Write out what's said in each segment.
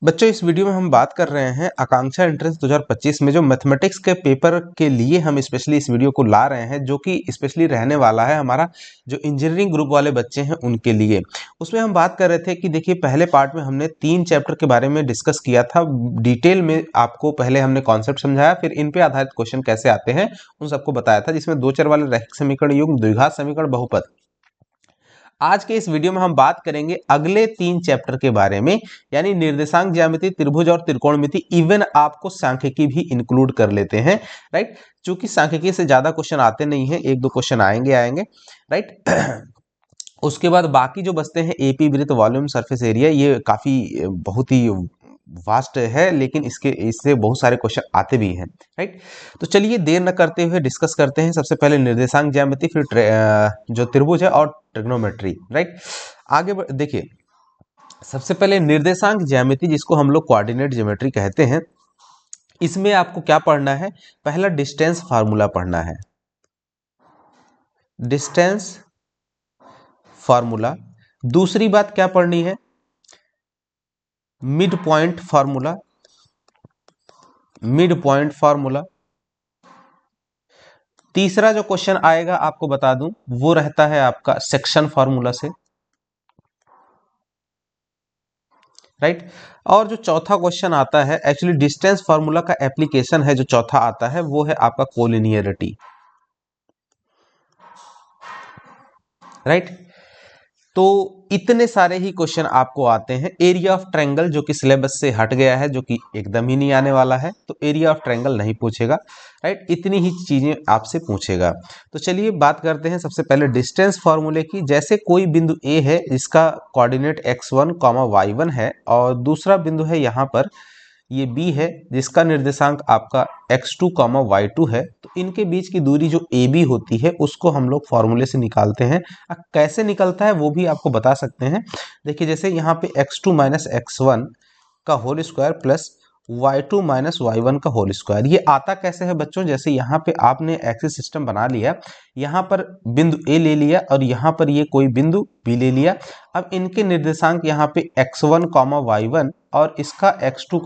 बच्चों इस वीडियो में हम बात कर रहे हैं आकांक्षा एंट्रेंस 2025 में जो मैथमेटिक्स के पेपर के लिए हम स्पेशली इस वीडियो को ला रहे हैं, जो कि स्पेशली रहने वाला है हमारा जो इंजीनियरिंग ग्रुप वाले बच्चे हैं उनके लिए। उसमें हम बात कर रहे थे कि देखिए पहले पार्ट में हमने 3 चैप्टर के बारे में डिस्कस किया था डिटेल में। आपको पहले हमने कॉन्सेप्ट समझाया, फिर इन पे आधारित क्वेश्चन कैसे आते हैं उन सबको बताया था, जिसमें 2 चर वाले रैखिक समीकरण, युग्म, द्विघात समीकरण, बहुपद। आज के इस वीडियो में हम बात करेंगे अगले 3 चैप्टर के बारे में, यानी निर्देशांक ज्यामिति, त्रिभुज और त्रिकोणमिति। इवन आपको सांख्यिकी भी इंक्लूड कर लेते हैं, राइट। क्योंकि सांख्यिकी से ज्यादा क्वेश्चन आते नहीं हैं, 1-2 क्वेश्चन आएंगे, राइट। उसके बाद बाकी जो बचते हैं एपी, वृत्त, वॉल्यूम, सरफेस एरिया, ये काफी बहुत ही वास्ट है, लेकिन इससे बहुत सारे क्वेश्चन आते भी हैं, राइट। तो चलिए देर न करते हुए डिस्कस करते हैं। सबसे पहले निर्देशांक ज्यामिति, फिर जो त्रिभुज है और ट्रिग्नोमेट्री, राइट। देखिए सबसे पहले निर्देशांक ज्यामिति, जिसको हम लोग कोऑर्डिनेट ज्योमेट्री कहते हैं। इसमें आपको क्या पढ़ना है? पहला डिस्टेंस फार्मूला पढ़ना है, डिस्टेंस फार्मूला। दूसरी बात क्या पढ़नी है? Mid point formula, mid point formula. तीसरा जो क्वेश्चन आएगा आपको बता दूं, वो रहता है आपका सेक्शन फार्मूला से, राइट। और जो चौथा क्वेश्चन आता है, एक्चुअली डिस्टेंस फार्मूला का एप्लीकेशन है, जो चौथा आता है वो है आपका कोलिनियरिटी, राइट। तो इतने सारे ही क्वेश्चन आपको आते हैं। एरिया ऑफ ट्रायंगल जो कि सिलेबस से हट गया है, जो कि एकदम ही नहीं आने वाला है, तो एरिया ऑफ ट्रायंगल नहीं पूछेगा, राइट। इतनी ही चीजें आपसे पूछेगा। तो चलिए बात करते हैं सबसे पहले डिस्टेंस फार्मूले की। जैसे कोई बिंदु ए है जिसका कोऑर्डिनेट x1, y1 है, और दूसरा बिंदु है यहाँ पर ये बी है जिसका निर्देशांक आपका x2, y2 है, तो इनके बीच की दूरी जो AB होती है उसको हम लोग फॉर्मूले से निकालते हैं। कैसे निकलता है वो भी आपको बता सकते हैं। देखिए जैसे यहाँ पे x2 माइनस x1 का whole square plus y2 minus y1 का होल स्क्वायर, ये आता कैसे है बच्चों? जैसे यहाँ पे आपने एक्सिस सिस्टम बना लिया, यहाँ पर बिंदु A ले लिया और यहाँ पर ये कोई बिंदु B ले लिया। अब इनके निर्देशांक यहाँ पे x1, y1 और इसका x2,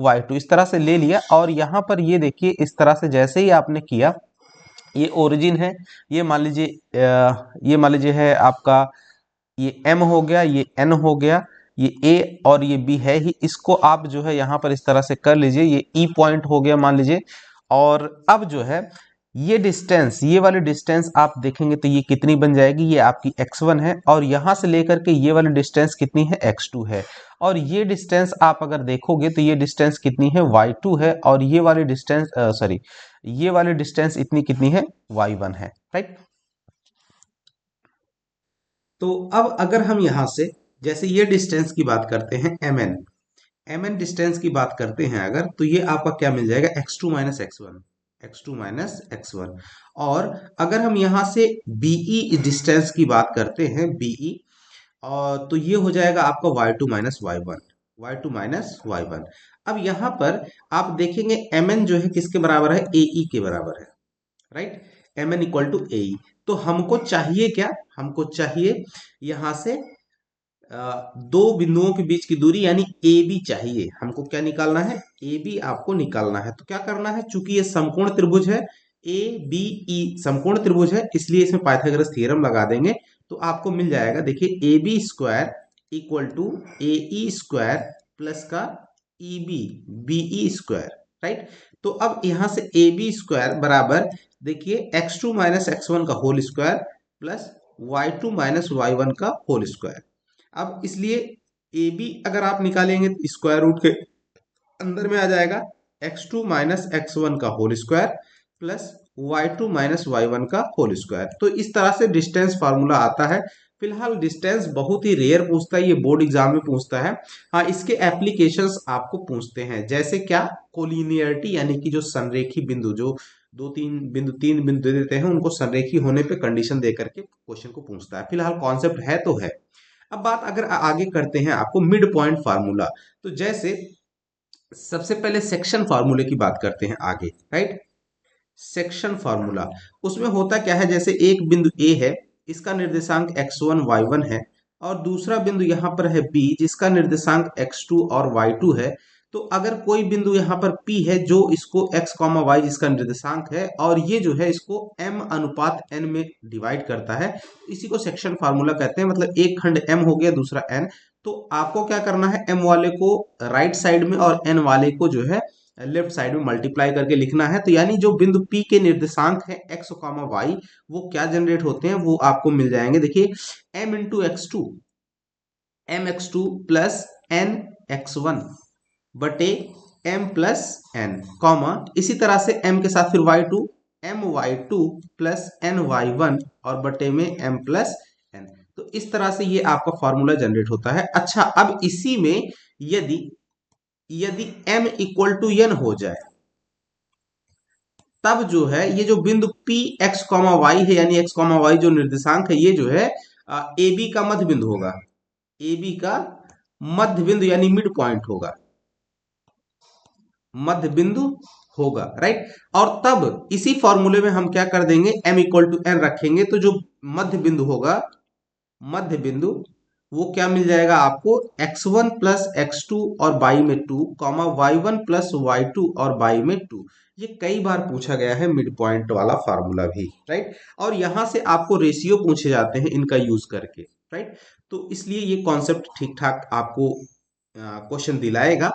y2 इस तरह से ले लिया। और यहाँ पर ये देखिए इस तरह से जैसे ही आपने किया, ये ओरिजिन है, ये मान लीजिए है आपका, ये m हो गया, ये n हो गया, ये a और ये b है ही। इसको आप जो है यहाँ पर इस तरह से कर लीजिए, ये e पॉइंट हो गया मान लीजिए। और अब जो है ये डिस्टेंस, ये वाली डिस्टेंस आप देखेंगे तो ये कितनी बन जाएगी? ये आपकी x1 है, और यहाँ से लेकर के ये वाली डिस्टेंस कितनी है? x2 है। और ये डिस्टेंस आप अगर देखोगे तो ये डिस्टेंस कितनी है? y2 है। और ये वाली डिस्टेंस ये वाली डिस्टेंस इतनी कितनी है? y1 है, राइट। तो अब अगर हम यहां से जैसे ये डिस्टेंस की बात करते हैं, mn डिस्टेंस की बात करते हैं अगर, तो ये आपका क्या मिल जाएगा? x2 minus x1, x2 minus x1। और अगर हम यहां से BE डिस्टेंस की बात करते हैं, BE, और तो ये हो जाएगा आपका y2 minus y1, y2 minus y1। अब यहां पर आप देखेंगे mn जो है किसके बराबर है? AE के बराबर है, right. mn equal to AE। तो हमको चाहिए क्या? हमको चाहिए यहां से दो बिंदुओं के बीच की दूरी, यानी AB चाहिए। हमको क्या निकालना है? AB आपको निकालना है। तो क्या करना है? चूंकि ये समकोण त्रिभुज है, ABE समकोण त्रिभुज है, इसलिए इसमें पाइथागोरस थ्योरम लगा देंगे। तो आपको मिल जाएगा, देखिए AB square equal to AE square plus का BE स्क्वायर, राइट। तो अब यहां से AB स्क्वायर बराबर, देखिए x2 माइनस x1 का whole square plus y2 minus y1 का होल स्क्वायर। अब इसलिए AB अगर आप निकालेंगे तो स्क्वायर रूट के अंदर में आ जाएगा x2 माइनस x1 का whole square plus y2 minus y1 का होल स्क्वायर। तो इस तरह से डिस्टेंस फार्मूला आता है। फिलहाल डिस्टेंस बहुत ही रेयर पूछता है, ये बोर्ड एग्जाम में पूछता है। हाँ, इसके एप्लीकेशंस आपको पूछते हैं, जैसे क्या? कोलिनियरिटी, यानी कि जो संरेखी बिंदु, जो तीन बिंदु दे देते हैं, उनको संरेखी होने पे कंडीशन दे करके क्वेश्चन को पूछता है। फिलहाल कॉन्सेप्ट है तो है। अब बात अगर आगे करते हैं आपको मिड पॉइंट फार्मूला, तो जैसे सबसे पहले सेक्शन फार्मूले की बात करते हैं आगे, राइट। सेक्शन फार्मूला उसमें होता क्या है? जैसे एक बिंदु A है, इसका निर्देशांक x1, y1 है, और दूसरा बिंदु यहाँ पर है B जिसका निर्देशांक x2 और y2 है। तो अगर कोई बिंदु यहाँ पर P है जो इसको x, y जिसका निर्देशांक है और ये जो है इसको m अनुपात n में डिवाइड करता है, इसी को सेक्शन फार्मूला कहते हैं। मतलब एक खंड m हो गया, दूसरा n। तो आपको क्या करना है, m वाले को राइट साइड में और n वाले को जो है लेफ्ट साइड में मल्टीप्लाई करके लिखना है। तो यानी जो बिंदु P के निर्देशांक है x, y वो क्या जनरेट होते हैं वो आपको मिल जाएंगे। देखिए m into X two, M X two plus N X one बटे m प्लस एन, कॉमा इसी तरह से m के साथ फिर y2, M Y two plus N Y one और बटे में m प्लस एन। तो इस तरह से ये आपका फॉर्मूला जनरेट होता है। अच्छा, अब इसी में यदि यदि m इक्वल टू n हो जाए तब जो है ये जो बिंदु P x, y है यानी x, y जो निर्देशांक है ये जो है ए बी का मध्य बिंदु होगा। ए बी का मध्य बिंदु यानी मिड पॉइंट होगा, मध्य बिंदु होगा, राइट। और तब इसी फॉर्मूले में हम क्या कर देंगे, m इक्वल टू n रखेंगे तो जो मध्य बिंदु होगा, मध्य बिंदु वो क्या मिल जाएगा आपको, x1 प्लस x2 और बाई में 2, कॉमा y1 प्लस y2 और बाई में 2। ये कई बार पूछा गया है मिड पॉइंट वाला फार्मूला भी, राइट। और यहां से आपको रेशियो पूछे जाते हैं इनका यूज करके, राइट। तो इसलिए ये कॉन्सेप्ट ठीक ठाक आपको क्वेश्चन दिलाएगा।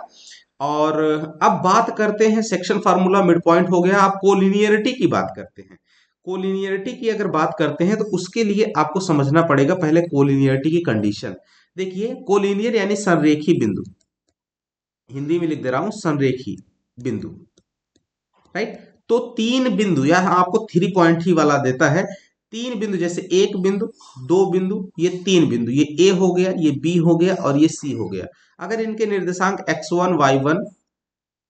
और अब बात करते हैं, सेक्शन फार्मूला मिड पॉइंट हो गया, आप कोलिनियरिटी की बात करते हैं। कोलिनियरिटी की अगर बात करते हैं तो उसके लिए आपको समझना पड़ेगा पहले कोलिनियरिटी की कंडीशन। देखिए कोलिनियर यानी संरेखी बिंदु, हिंदी में लिख दे रहा हूं संरेखी बिंदु, राइट। तो तीन बिंदु, यह आपको 3 पॉइंट ही वाला देता है। तीन बिंदु जैसे एक बिंदु, दो बिंदु, ये तीन बिंदु, ये ए हो गया, ये बी हो गया और ये सी हो गया। अगर इनके निर्देशांक x1 y1,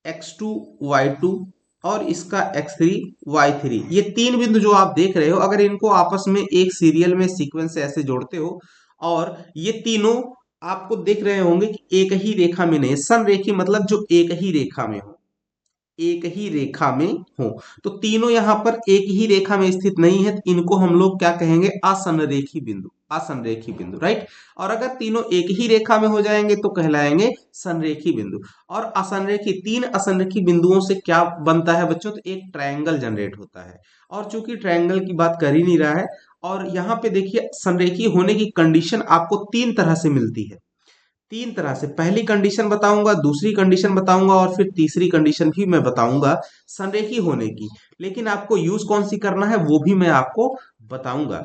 x2 y2 और इसका x3 y3, ये तीन बिंदु जो आप देख रहे हो, अगर इनको आपस में एक सीरियल में सीक्वेंस से ऐसे जोड़ते हो और ये तीनों आपको देख रहे होंगे कि एक ही रेखा में नहीं, समरेखी मतलब जो एक ही रेखा में हो, एक ही रेखा में हो। तो तीनों यहां पर एक ही रेखा में स्थित नहीं है, तो इनको हम लोग क्या कहेंगे, असमरेखी बिंदु, असमरेखी बिंदु, राइट। और अगर तीनों एक ही रेखा में हो जाएंगे तो कहलाएंगे संरेखी बिंदु। और असंरेखी, तीन असंरेखी बिंदुओं से क्या बनता है बच्चों, तो एक ट्रायंगल जनरेट होता है। और चूंकि ट्रायंगल की बात कर ही नहीं रहा है, और यहाँ पे देखिए संरेखी होने की कंडीशन आपको तीन तरह से मिलती है, तीन तरह से। पहली कंडीशन बताऊंगा, दूसरी कंडीशन बताऊंगा और फिर तीसरी कंडीशन भी मैं बताऊंगा संरेखी होने की। लेकिन आपको यूज कौन सी करना है वो भी मैं आपको बताऊंगा।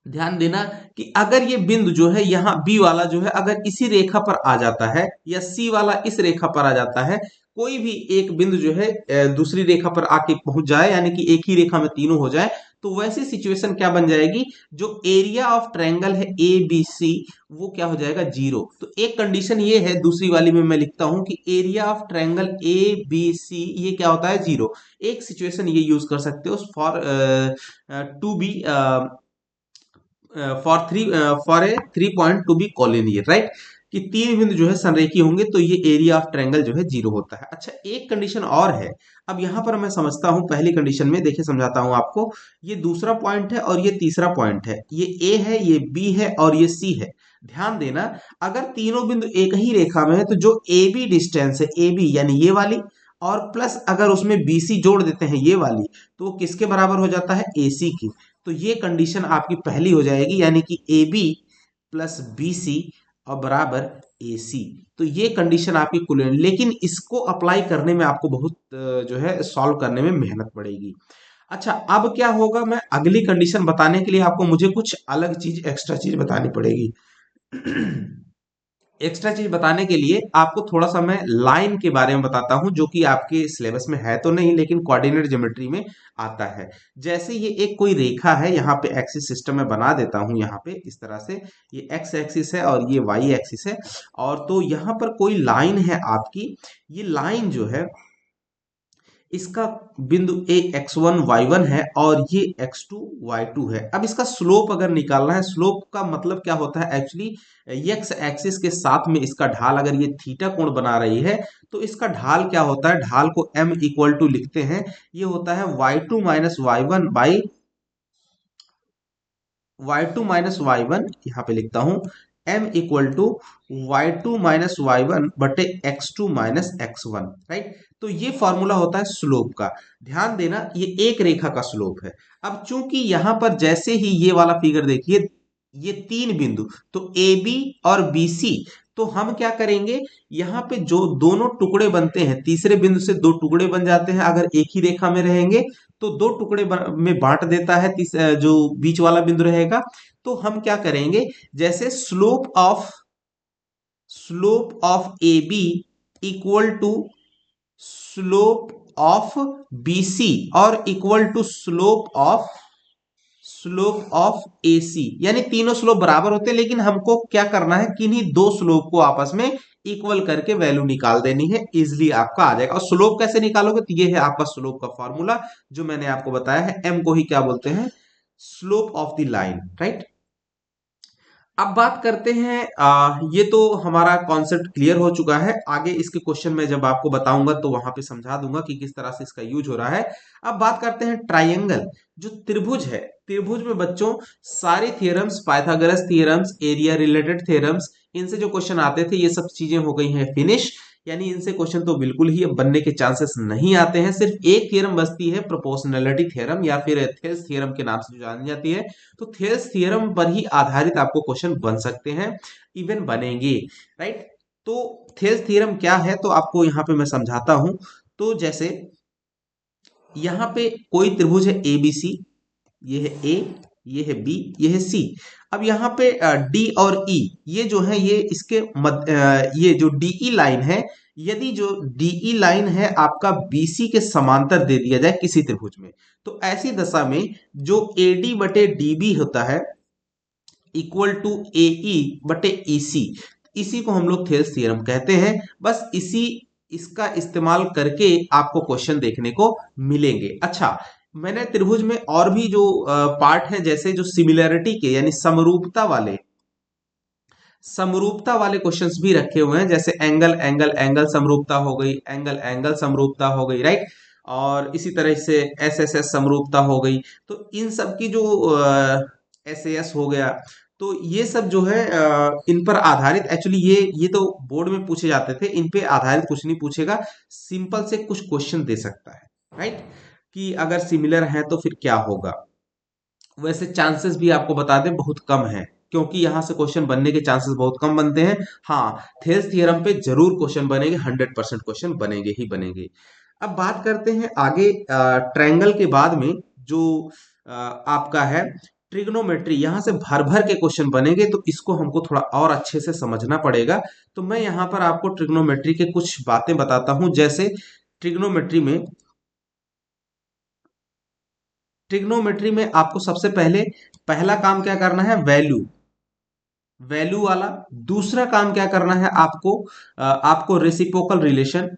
ध्यान देना कि अगर ये बिंदु जो है यहाँ बी वाला जो है अगर इसी रेखा पर आ जाता है या सी वाला इस रेखा पर आ जाता है, कोई भी एक बिंदु जो है दूसरी रेखा पर आके पहुंच जाए यानी कि एक ही रेखा में तीनों हो जाए, तो वैसी सिचुएशन क्या बन जाएगी, जो एरिया ऑफ ट्रायंगल है ए बी सी वो क्या हो जाएगा, 0। तो एक कंडीशन ये है, दूसरी वाली में मैं लिखता हूं कि area of triangle A B C ये क्या होता है, 0। एक सिचुएशन ये यूज कर सकते हो for to be for a 3 point to be collinear, right. कि तीन बिंदु जो है संरेखी होंगे तो ये एरिया ऑफ ट्रायंगल जो है 0 होता है। अच्छा, एक कंडीशन और है। अब यहां पर मैं समझता हूं, पहली कंडीशन में देखिए समझाता हूं आपको। ये दूसरा पॉइंट है और ये तीसरा पॉइंट है, ये ए है, ये बी है और ये सी है। ध्यान देना, अगर तीनों बिंदु एक ही रेखा में है तो जो ए बी डिस्टेंस है, ए बी यानी ये वाली, और प्लस अगर उसमें बी सी जोड़ देते हैं ये वाली, तो वो किसके बराबर हो जाता है, ए सी की। तो ये कंडीशन आपकी पहली हो जाएगी, यानी कि A B plus B C और बराबर ए सी। तो ये कंडीशन आपकी कुल, लेकिन इसको अप्लाई करने में आपको बहुत जो है सॉल्व करने में मेहनत पड़ेगी। अच्छा, अब क्या होगा, मैं अगली कंडीशन बताने के लिए आपको मुझे कुछ अलग चीज, एक्स्ट्रा चीज बतानी पड़ेगी। एक्स्ट्रा चीज बताने के लिए आपको थोड़ा सा मैं लाइन के बारे में बताता हूं, जो कि आपके सिलेबस में है तो नहीं लेकिन कोऑर्डिनेट ज्योमेट्री में आता है। जैसे ये एक कोई रेखा है, यहाँ पे एक्सिस सिस्टम में बना देता हूं, यहाँ पे इस तरह से ये एक्स एक्सिस है और ये वाई एक्सिस है। और तो यहाँ पर कोई लाइन है आपकी, ये लाइन जो है इसका बिंदु ए x1 y1 है और ये x2 y2 है। अब इसका स्लोप अगर निकालना है, स्लोप का मतलब क्या होता है एक्चुअली, x एक्सिस के साथ में इसका ढाल, अगर ये थीटा कोण बना रही है तो इसका ढाल क्या होता है, ढाल को m इक्वल टू लिखते हैं, ये होता है y2 minus y1 by y2 minus Y one, यहाँ पे लिखता हूं m equal to y2 minus Y one बटे x2 माइनस x1, राइट। तो ये फॉर्मूला होता है स्लोप का। ध्यान देना ये एक रेखा का स्लोप है। अब चूंकि यहां पर जैसे ही ये वाला फिगर देखिए, ये तीन बिंदु, तो ए बी और बी सी, तो हम क्या करेंगे, यहाँ पे जो दोनों टुकड़े बनते हैं, तीसरे बिंदु से दो टुकड़े बन जाते हैं अगर एक ही रेखा में रहेंगे, तो दो टुकड़े में बांट देता है जो बीच वाला बिंदु रहेगा। तो हम क्या करेंगे, जैसे slope of A B equal to slope of B C और equal to slope of A C, यानी तीनों स्लोप बराबर होते हैं, लेकिन हमको क्या करना है, किन्हीं दो स्लोप को आपस में इक्वल करके वैल्यू निकाल देनी है। इजिली आपका आ जाएगा। और स्लोप कैसे निकालोगे, तो ये है आपका स्लोप का फॉर्मूला जो मैंने आपको बताया है। एम को ही क्या बोलते हैं, slope of the line, right. अब बात करते हैं, ये तो हमारा कॉन्सेप्ट क्लियर हो चुका है। आगे इसके क्वेश्चन में जब आपको बताऊंगा तो वहां पे समझा दूंगा कि किस तरह से इसका यूज हो रहा है। अब बात करते हैं ट्राइंगल, जो त्रिभुज है। त्रिभुज में बच्चों सारे theorems, Pythagoras theorems, area related theorems, इनसे जो क्वेश्चन आते थे ये सब चीजें हो गई हैं फिनिश। यानी इनसे क्वेश्चन तो बिल्कुल ही बनने के चांसेस नहीं आते हैं। सिर्फ एक थियरम बचती है, प्रोपोर्शनैलिटी थियरम या फिर थेल्स थियरम के नाम से जो जानी जाती है। तो थेल्स थियरम पर ही आधारित आपको क्वेश्चन बन सकते हैं, इवन बनेंगे, राइट। तो थेल्स थियरम क्या है, तो आपको यहां पे मैं समझाता हूं। तो जैसे यहां पे कोई त्रिभुज है ए बी सी, ये है ए, ये है बी, ये है सी। अब यहाँ पे डी और ई, ये जो है ये इसके ये जो डीई लाइन है, यदि जो डीई लाइन है आपका बीसी के समांतर दे दिया जाए किसी त्रिभुज में, तो ऐसी दशा में जो एडी बटे डीबी होता है इक्वल टू एई बटे ईसी, इसी को हम लोग थेल्स थ्योरम कहते हैं। बस इसका इस्तेमाल करके आपको क्वेश्चन देखने को मिलेंगे। अच्छा, मैंने त्रिभुज में और भी जो पार्ट हैं, जैसे जो सिमिलैरिटी के यानी समरूपता वाले क्वेश्चंस भी रखे हुए हैं। जैसे एंगल एंगल एंगल समरूपता हो गई, एंगल एंगल समरूपता हो गई, राइट। और इसी तरह से एस एस एस समरूपता हो गई। तो इन सब की जो एस एस हो गया, तो ये सब जो है इन पर आधारित, एक्चुअली ये तो बोर्ड में पूछे जाते थे, इन पे आधारित कुछ नहीं पूछेगा, सिंपल से कुछ क्वेश्चन दे सकता है, राइट। कि अगर सिमिलर है तो फिर क्या होगा। वैसे चांसेस भी आपको बता दें बहुत कम है, क्योंकि यहां से क्वेश्चन बनने के चांसेस बहुत कम बनते हैं। हाँ, थेल्स थ्योरम पे जरूर क्वेश्चन बनेंगे, 100% क्वेश्चन बनेंगे ही बनेंगे। अब बात करते हैं आगे, ट्रायंगल के बाद में जो आपका है ट्रिग्नोमेट्री, यहां से भर भर के क्वेश्चन बनेंगे, तो इसको हमको थोड़ा और अच्छे से समझना पड़ेगा। तो मैं यहां पर आपको ट्रिग्नोमेट्री के कुछ बातें बताता हूं। जैसे ट्रिग्नोमेट्री में आपको सबसे पहले पहला काम क्या करना है, वैल्यू वाला। दूसरा काम क्या करना है आपको रेसिप्रोकल रिलेशन।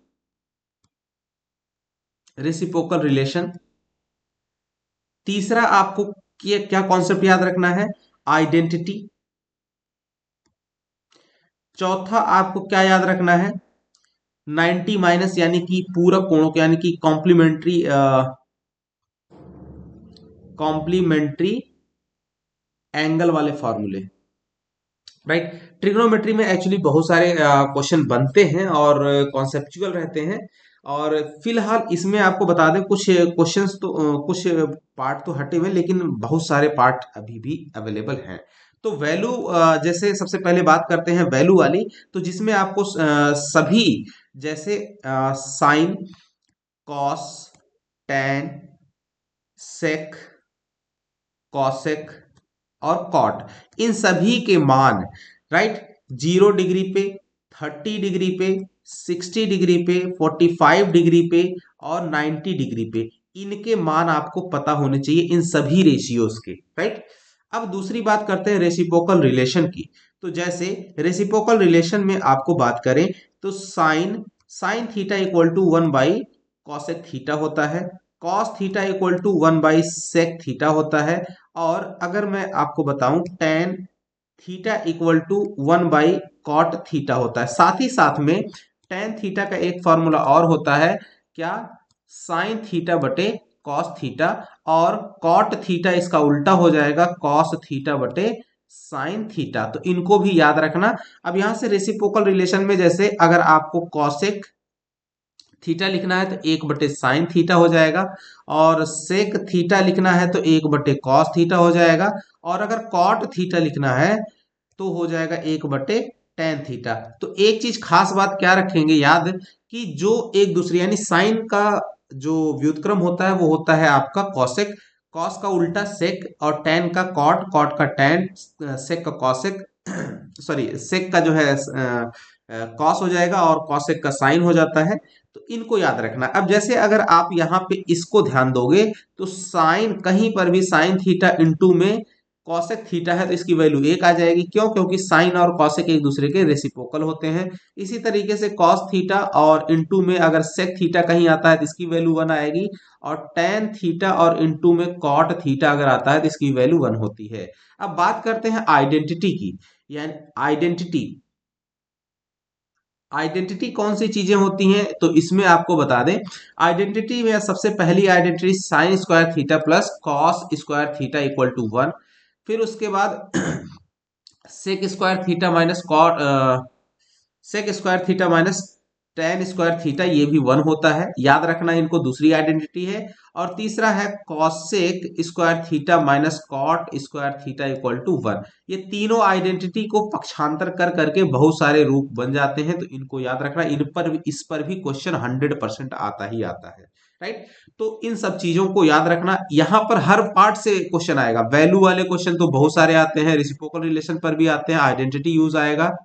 तीसरा आपको क्या कॉन्सेप्ट याद रखना है, आइडेंटिटी। चौथा आपको क्या याद रखना है, 90 माइनस, यानी कि पूरक कोणों को, यानी कि कॉम्प्लीमेंट्री एंगल वाले फॉर्मूले, राइट। ट्रिग्नोमेट्री में एक्चुअली बहुत सारे क्वेश्चन बनते हैं और कॉन्सेप्चुअल रहते हैं। और फिलहाल इसमें आपको बता दें, कुछ क्वेश्चंस तो कुछ पार्ट तो हटे हुए, लेकिन बहुत सारे पार्ट अभी भी अवेलेबल हैं। तो वैल्यू, जैसे सबसे पहले बात करते हैं वैल्यू वाली, तो जिसमें आपको सभी, जैसे साइन, कॉस, टैन, सेक, कॉसेक और कॉट, इन सभी के मान, राइट, 0 डिग्री पे, 30 डिग्री पे, 60 डिग्री पे, 45 डिग्री पे और 90 डिग्री पे, इनके मान आपको पता होने चाहिए, इन सभी रेशियोज के, राइट। अब दूसरी बात करते हैं रेसिप्रोकल रिलेशन की। तो जैसे रेसिप्रोकल रिलेशन में आपको बात करें, तो sine sine theta equal to 1/कॉसेक थीटा होता है, कॉस थीटा इक्वल टू 1/सेक थीटा होता है। और अगर मैं आपको बताऊं, टेन थीटा इक्वल टू 1/कॉट थीटा होता है। साथ ही साथ में टेन थीटा का एक फॉर्मूला और होता है, क्या, साइन थीटा बटे कॉस थीटा। और कॉट थीटा इसका उल्टा हो जाएगा कॉस थीटा बटे साइन थीटा। तो इनको भी याद रखना। अब यहां से रेसिप्रोकल रिलेशन में जैसे अगर आपको कॉसेक थीटा लिखना है तो 1/साइन थीटा हो जाएगा, और सेक थीटा लिखना है तो 1/कॉस थीटा हो जाएगा, और अगर कॉट थीटा लिखना है तो हो जाएगा 1/टेन थीटा। तो एक चीज खास बात क्या रखेंगे याद, कि जो एक दूसरे यानी साइन का जो व्युत्क्रम होता है वो होता है आपका कॉसेक, कॉस का उल्टा सेक, और टेन का कॉट, कॉट का टेन, सेक का कॉसेक सॉरी सेक का जो है कॉस हो जाएगा, और कॉसेक का साइन हो जाता है। तो इनको याद रखना। अब जैसे अगर आप यहाँ पे इसको ध्यान दोगे तो साइन कहीं पर भी साइन थीटा इंटू में कॉसेक थीटा है तो इसकी वैल्यू 1 आ जाएगी। क्यों? क्योंकि साइन और कॉसेक एक दूसरे के रेसिप्रोकल होते हैं। इसी तरीके से कॉस थीटा और इंटू में अगर सेक थीटा कहीं आता है तो इसकी वैल्यू 1 आएगी, और टेन थीटा और इंटू में कॉट थीटा अगर आता है तो इसकी वैल्यू 1 होती है। अब बात करते हैं आइडेंटिटी की, यानी आइडेंटिटी आइडेंटिटी कौन सी चीजें होती हैं तो इसमें आपको बता दें, आइडेंटिटी में सबसे पहली identity sine square theta plus cos square theta equal to 1। फिर उसके बाद sec square theta minus cot sec square theta minus tan square theta, ये भी 1 होता है, याद रखना इनको, दूसरी आइडेंटिटी है। और तीसरा है cosec square theta minus cot square theta equal to 1। ये तीनों आइडेंटिटी को पक्षांतर कर करके बहुत सारे रूप बन जाते हैं, तो इनको याद रखना। इस पर भी क्वेश्चन 100% आता ही आता है, राइट। तो इन सब चीजों को याद रखना। यहां पर हर पार्ट से क्वेश्चन आएगा। वैल्यू वाले क्वेश्चन तो बहुत सारे आते हैं, रेसिप्रोकल रिलेशन पर भी आते हैं, आइडेंटिटी यूज आएगा।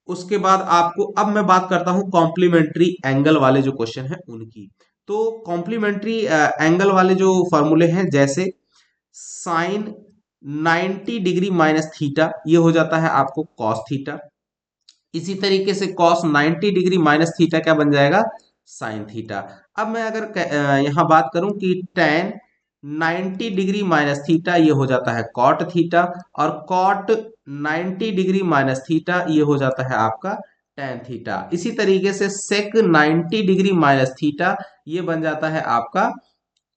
उसके बाद आपको, अब मैं बात करता हूं कॉम्प्लीमेंट्री एंगल वाले जो क्वेश्चन है उनकी। तो कॉम्प्लीमेंट्री एंगल वाले जो फॉर्मूले हैं, जैसे साइन 90 डिग्री माइनस थीटा, ये हो जाता है आपको कॉस थीटा। इसी तरीके से कॉस 90 डिग्री माइनस थीटा क्या बन जाएगा, साइन थीटा। अब मैं अगर यहां बात करूं कि टेन 90 डिग्री माइनस थीटा, ये हो जाता है कॉट थीटा, और कॉट 90 डिग्री माइनस थीटा ये हो जाता है आपका टेन थीटा। इसी तरीके से सेक 90 डिग्री माइनस थीटा ये बन जाता है आपका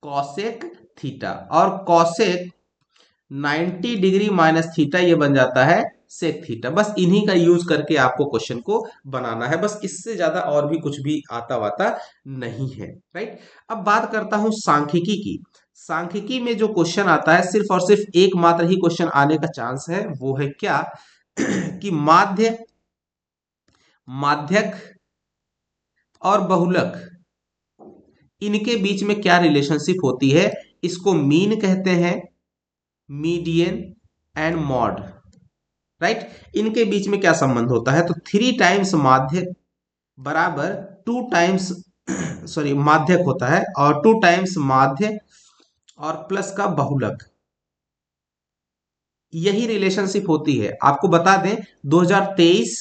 कॉसेक थीटा, और कॉसेक 90 डिग्री माइनस थीटा ये बन जाता है सेक थीटा। बस इन्हीं का यूज करके आपको क्वेश्चन को बनाना है, बस इससे ज्यादा और भी कुछ भी आता वाता नहीं है, राइट। अब बात करता हूं सांख्यिकी की। सांख्यिकी में जो क्वेश्चन आता है, सिर्फ और सिर्फ एकमात्र ही क्वेश्चन आने का चांस है, वो है क्या कि माध्यक और बहुलक, इनके बीच में क्या रिलेशनशिप होती है। इसको मीन कहते हैं, मीडियन एंड मॉड, राइट। इनके बीच में क्या संबंध होता है, तो 3 टाइम्स माध्यक बराबर 2 टाइम्स सॉरी माध्यक होता है, और 2 टाइम्स माध्य और प्लस का बहुलक, यही रिलेशनशिप होती है। आपको बता दें 2023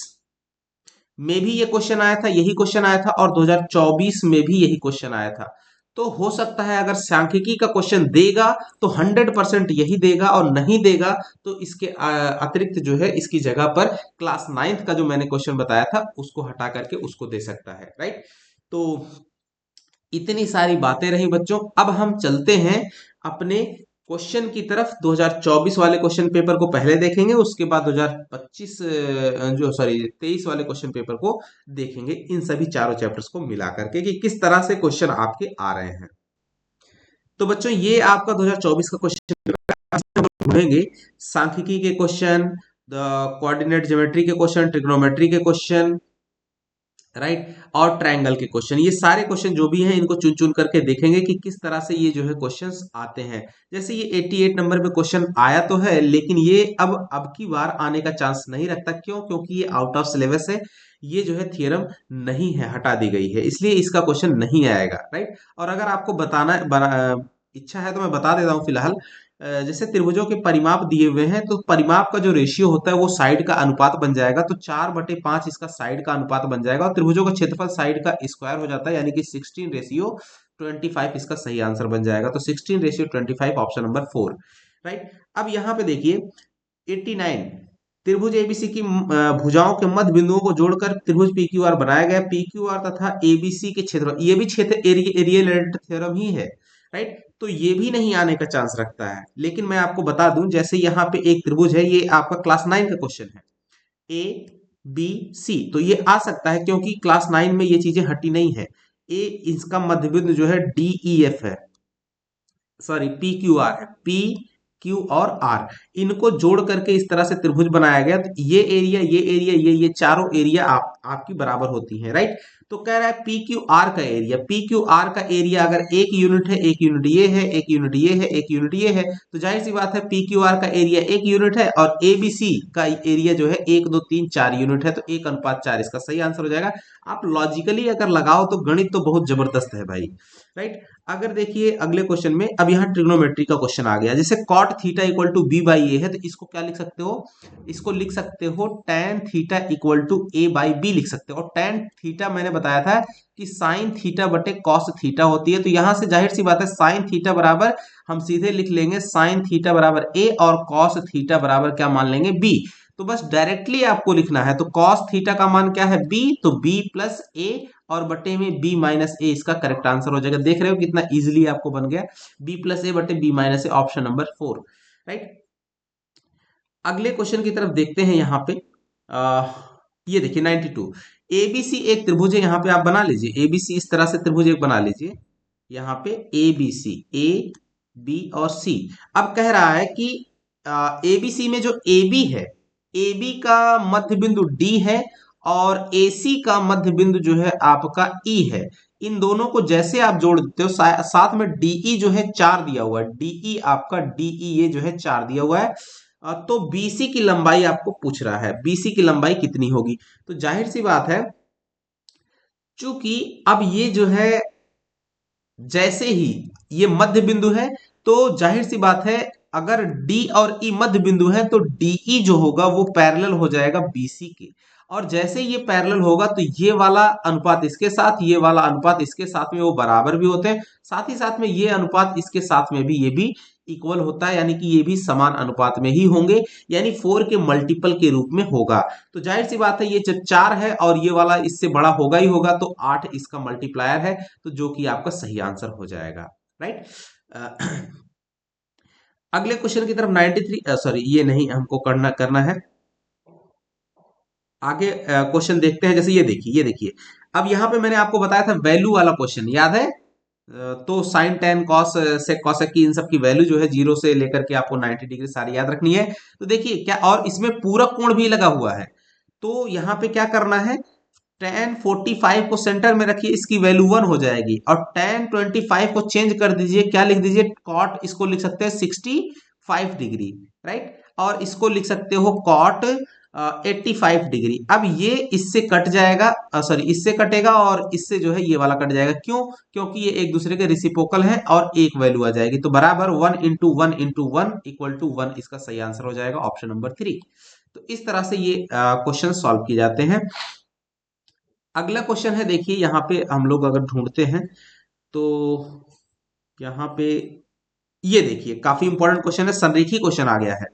में भी ये क्वेश्चन आया था, यही क्वेश्चन आया था, और 2024 में भी यही क्वेश्चन आया था। तो हो सकता है अगर सांख्यिकी का क्वेश्चन देगा तो 100% यही देगा, और नहीं देगा तो इसके अतिरिक्त जो है इसकी जगह पर क्लास 9th का जो मैंने क्वेश्चन बताया था उसको हटा करके उसको दे सकता है, राइट। तो इतनी सारी बातें रही बच्चों। अब हम चलते हैं अपने क्वेश्चन की तरफ। 2024 वाले क्वेश्चन पेपर को पहले देखेंगे, उसके बाद 2025 जो सॉरी 23 वाले क्वेश्चन पेपर को देखेंगे, इन सभी चारों चैप्टर्स को मिला करके कि किस तरह से क्वेश्चन आपके आ रहे हैं। तो बच्चों ये आपका 2024 का क्वेश्चन ढूंढेंगे, सांख्यिकी के क्वेश्चन, कोऑर्डिनेट ज्योमेट्री के क्वेश्चन, ट्रिग्नोमेट्री के क्वेश्चन, राइट, और ट्रायंगल के क्वेश्चन। ये सारे क्वेश्चन जो भी हैं इनको चुन चुन करके देखेंगे कि किस तरह से ये जो है क्वेश्चंस आते हैं। जैसे ये 88 नंबर पे क्वेश्चन आया तो है, लेकिन ये अब की बार आने का चांस नहीं रखता। क्यों? क्योंकि ये आउट ऑफ सिलेबस है, ये जो है थियरम नहीं है, हटा दी गई है, इसलिए इसका क्वेश्चन नहीं आएगा, राइट। और अगर आपको इच्छा है तो मैं बता देता हूँ फिलहाल। जैसे त्रिभुजों के परिमाप दिए हुए हैं, तो परिमाप का जो रेशियो होता है वो साइड का अनुपात बन जाएगा, तो 4/5 इसका साइड का अनुपात बन जाएगा, और त्रिभुजों का क्षेत्रफल साइड का स्क्वायर हो जाता है, यानी कि 16:25 इसका सही आंसर बन जाएगा। तो 16:25 ऑप्शन नंबर 4, राइट। अब यहाँ पे देखिए 89, त्रिभुज एबीसी की भुजाओं के मध्य बिंदुओं को जोड़कर त्रिभुज पीक्यूआर बनाया गया। पीक्यूआर तथा एबीसी के क्षेत्र, ये भी क्षेत्र एरिया रिलेटेड थ्योरम ही है, राइट। तो ये भी नहीं आने का चांस रखता है। लेकिन मैं आपको बता दूं, जैसे यहाँ पे एक त्रिभुज है, ये आपका क्लास 9 का क्वेश्चन है, ए बी सी, तो ये आ सकता है क्योंकि क्लास 9 में ये चीजें हटी नहीं है। ए, इसका मध्यबिंदु जो है डी ई एफ है, सॉरी पी क्यू आर है, पी क्यू और आर, इनको जोड़ करके इस तरह से त्रिभुज बनाया गया। तो ये एरिया, ये एरिया, ये चारों एरिया आपकी बराबर होती है, राइट। तो कह रहा है पी क्यू आर का एरिया, पी क्यू आर का एरिया अगर एक यूनिट है, एक यूनिट ये है, एक यूनिट ये है, एक यूनिट ये है, तो जाहिर सी बात है पी क्यू आर का एरिया एक यूनिट है, और ए बी सी का एरिया जो है 1 2 3 4 यूनिट है, तो 1:4 इसका सही आंसर हो जाएगा। आप लॉजिकली अगर लगाओ तो गणित तो बहुत जबरदस्त है भाई, राइट। अगर देखिए अगले क्वेश्चन में, अब यहाँ ट्रिग्नोमेट्री का क्वेश्चन आ गया, जैसे cot theta equal to B by A है, तो इसको क्या लिख सकते हो, इसको लिख सकते हो tan theta equal to A by B लिख सकते हो। और टेन थीटा मैंने बताया था कि साइन थीटा बटे कॉस थीटा होती है, तो यहां से जाहिर सी बात है साइन थीटा बराबर हम सीधे लिख लेंगे साइन थीटा बराबर ए, और कॉस थीटा बराबर क्या मान लेंगे, बी। तो बस डायरेक्टली आपको लिखना है, तो कॉस थीटा का मान क्या है, बी, तो बी प्लस ए और बटे में बी माइनस ए इसका करेक्ट आंसर हो जाएगा। देख रहे हो कितना इजीली आपको बन गया, बी प्लस ए बटे बी माइनस ए, ऑप्शन नंबर 4, राइट। अगले क्वेश्चन की तरफ देखते हैं। यहाँ पे ये देखिए 92, एबीसी एक त्रिभुज है, यहाँ पे आप बना लीजिए एबीसी, इस तरह से त्रिभुज एक बना लीजिए, यहाँ पे एबीसी, ए बी और सी। अब कह रहा है कि एबीसी में जो एबी है, एबी का मध्य बिंदु डी है, और एसी का मध्य बिंदु जो है आपका ई है। इन दोनों को जैसे आप जोड़ देते हो, साथ में डीई जो है 4 दिया हुआ है, डीई आपका डीई ये जो है 4 दिया हुआ है। तो बीसी की लंबाई आपको पूछ रहा है, बीसी की लंबाई कितनी होगी। तो जाहिर सी बात है, चूंकि अब ये जो है जैसे ही ये मध्य बिंदु है, तो जाहिर सी बात है अगर डी और ई मध्य बिंदु है, तो डीई जो होगा वो पैरेलल हो जाएगा बीसी के। और जैसे ये पैरेलल होगा तो ये वाला अनुपात इसके साथ, ये वाला अनुपात इसके साथ में वो बराबर भी होते हैं, साथ ही साथ में ये अनुपात इसके साथ में भी ये भी इक्वल होता है, यानी कि ये भी समान अनुपात में ही होंगे, यानी 4 के मल्टीपल के रूप में होगा। तो जाहिर सी बात है ये जब 4 है और ये वाला इससे बड़ा होगा ही होगा, तो 8 इसका मल्टीप्लायर है, तो जो कि आपका सही आंसर हो जाएगा, राइट। अगले क्वेश्चन की तरफ 93, सॉरी ये नहीं हमको करना है, आगे क्वेश्चन देखते हैं। जैसे ये देखिए, ये देखिए, अब यहाँ पे मैंने आपको बताया था वैल्यू वाला क्वेश्चन, याद है। तो sine tan cos sec cosec की इन सब की वैल्यू जो है 0 से लेकर के आपको 90 डिग्री सारी याद रखनी है। तो देखिए क्या, और इसमें पूरा कोण भी लगा हुआ है, तो यहाँ पे क्या करना है, tan 45 को सेंटर में रखिए, इसकी वैल्यू 1 हो जाएगी, और tan 25 को चेंज कर दीजिए, क्या लिख दीजिए, कॉट, इसको लिख सकते हैं 65 डिग्री, राइट। और इसको लिख सकते हो कॉट 85 डिग्री। अब ये इससे कट जाएगा, सॉरी इससे कटेगा, और इससे जो है ये वाला कट जाएगा, क्यों, क्योंकि ये एक दूसरे के रिसिप्रोकल है, और एक वैल्यू आ जाएगी, तो बराबर 1 इंटू 1 इंटू 1 इक्वल टू 1 इसका सही आंसर हो जाएगा, ऑप्शन नंबर 3। तो इस तरह से ये क्वेश्चन सॉल्व किए जाते हैं। अगला क्वेश्चन है, देखिए यहाँ पे हम लोग अगर ढूंढते हैं, तो यहाँ पे ये देखिए काफी इंपॉर्टेंट क्वेश्चन है, संरेखी क्वेश्चन आ गया है।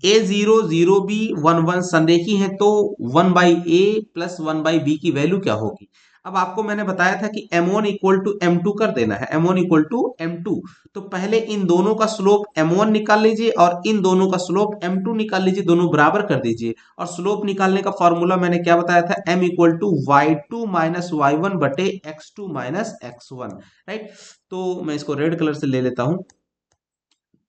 A0 0B 1 1 संरेखी है, तो 1/a प्लस 1/b की वैल्यू क्या होगी। अब आपको मैंने बताया था कि m1 इक्वल टू m2 कर देना है, m1 इक्वल टू m2। तो पहले इन दोनों का स्लोप m1 निकाल लीजिए, और इन दोनों का स्लोप m2 निकाल लीजिए, दोनों बराबर कर दीजिए। और स्लोप निकालने का फॉर्मूला मैंने क्या बताया था, m equal to y2 minus y1 बटे x2 माइनस x1, राइट। तो मैं इसको रेड कलर से ले लेता हूं,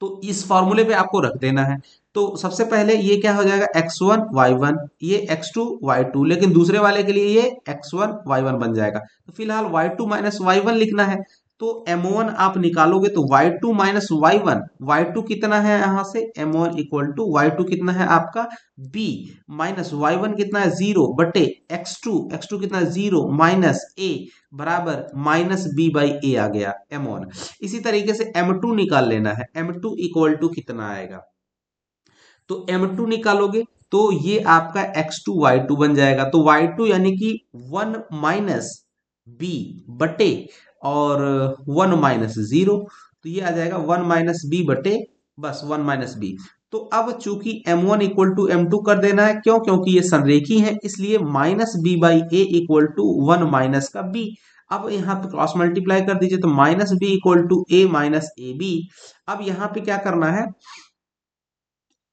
तो इस फॉर्मूले पे आपको रख देना है। तो सबसे पहले ये क्या हो जाएगा, x1 y1, ये x2 y2, लेकिन दूसरे वाले के लिए ये x1 y1 बन जाएगा। तो फिलहाल y2 माइनस y1 लिखना है, तो m1 आप निकालोगे तो y2 माइनस y1, y2 कितना है यहाँ से, m1 इक्वल टू y2 कितना है आपका b, माइनस y1 कितना है 0 बटे x2 कितना है 0 माइनस a, बराबर माइनस b बाई ए आ गया m1। इसी तरीके से m2 निकाल लेना है, m2 इक्वल टू कितना आएगा, तो m2 निकालोगे तो ये आपका x2 y2 बन जाएगा, तो y2 यानी कि 1 माइनस b बटे और 1 माइनस 0, तो ये आ जाएगा 1 माइनस बी बटे बस 1 माइनस बी। तो अब चूंकि m1 इक्वल टू m2 कर देना है, क्यों, क्योंकि ये संरेखी है, इसलिए minus B by A equal to 1 minus का b। अब यहाँ पे क्रॉस मल्टीप्लाई कर दीजिए तो minus B equal to A minus A B. अब यहाँ पे क्या करना है,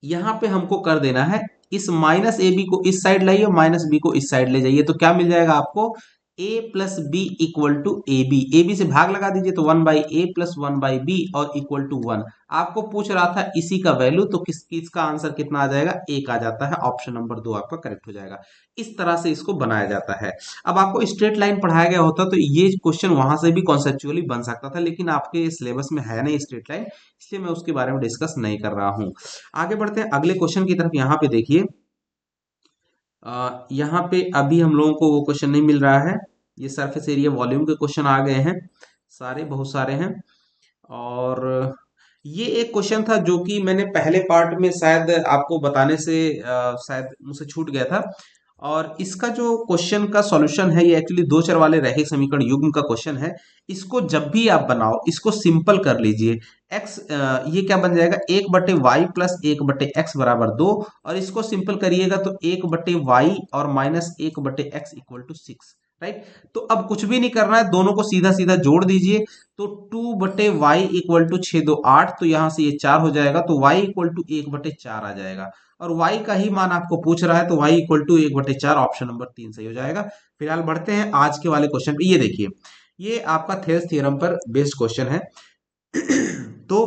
यहाँ पे हमको कर देना है, इस माइनस ए बी को इस साइड लाइए, माइनस बी को इस साइड ले जाइए, तो क्या मिल जाएगा आपको, a plus B equal to A B से भाग लगा दीजिए तो 1/a प्लस 1/b और इक्वल टू 1। आपको पूछ रहा था इसी का वैल्यू, तो किसका आंसर कितना आ जाएगा, 1 आ जाता है। ऑप्शन नंबर 2 आपका करेक्ट हो जाएगा। इस तरह से इसको बनाया जाता है। अब आपको स्ट्रेट लाइन पढ़ाया गया होता तो ये क्वेश्चन वहां से भी कॉन्सेप्चुअली बन सकता था, लेकिन आपके सिलेबस में है नहीं स्ट्रेट लाइन, इसलिए मैं उसके बारे में डिस्कस नहीं कर रहा हूं। आगे बढ़ते हैं अगले क्वेश्चन की तरफ। यहाँ पे देखिए, यहाँ पे अभी हम लोगों को वो क्वेश्चन नहीं मिल रहा है, ये सरफेस एरिया वॉल्यूम के क्वेश्चन आ गए हैं, सारे बहुत सारे हैं। और ये एक क्वेश्चन था जो कि मैंने पहले पार्ट में शायद आपको बताने से शायद मुझसे छूट गया था। और इसका जो क्वेश्चन का सॉल्यूशन है, ये एक्चुअली दो चर वाले रैखिक समीकरण युग्म का क्वेश्चन है। इसको जब भी आप बनाओ, इसको सिंपल कर लीजिए। x ये क्या बन जाएगा, 1/y प्लस 1/x बराबर 2, और इसको सिंपल करिएगा तो 1/y और minus 1/x equal to 6, right. तो अब कुछ भी नहीं करना है, दोनों को सीधा सीधा जोड़ दीजिए। तो 2/y इक्वल टू 6 2 8, तो यहां से ये 4 हो जाएगा, तो y इक्वल टू 1/4 आ जाएगा। और y का ही मान आपको पूछ रहा है, तो y equal to 1/4, option number 3 सही हो जाएगा। फिलहाल बढ़ते हैं आज के वाले क्वेश्चन पे। ये देखिए, ये आपका थेल्स थ्योरम पर बेस्ड क्वेश्चन है। तो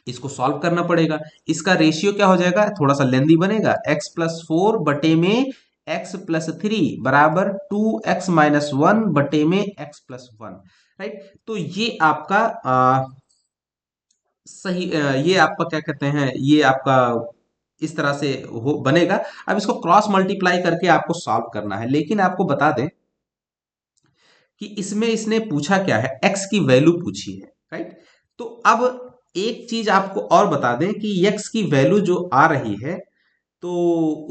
इसको सॉल्व करना पड़ेगा। इसका रेशियो क्या हो जाएगा, थोड़ा सा लेंदी बनेगा, x+4 बटे में x+3 बराबर 2x-1 बटे में x+1, राइट। तो ये आपका सही ये आपका क्या कहते हैं, ये आपका इस तरह से हो बनेगा। अब इसको क्रॉस मल्टीप्लाई करके आपको सॉल्व करना है, लेकिन आपको बता दें कि इसमें इसने पूछा क्या है, x की वैल्यू पूछी है, राइट। तो अब एक चीज आपको और बता दें कि x की वैल्यू जो आ रही है, तो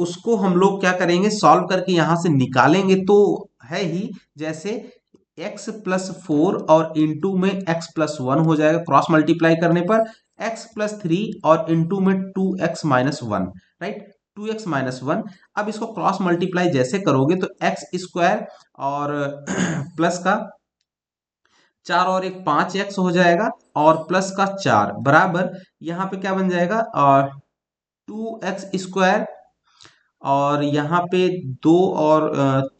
उसको हम लोग क्या करेंगे, सॉल्व करके यहां से निकालेंगे। तो है ही जैसे x+4 और इंटू में x+1 हो जाएगा क्रॉस मल्टीप्लाई करने पर, x+3 और इंटू में 2x-1, राइट, 2x-1। अब इसको क्रॉस मल्टीप्लाई जैसे करोगे तो x² और प्लस का 4 और 1 5x हो जाएगा, और प्लस का 4 बराबर यहाँ पे क्या बन जाएगा, और 2x², और यहाँ पे 2 और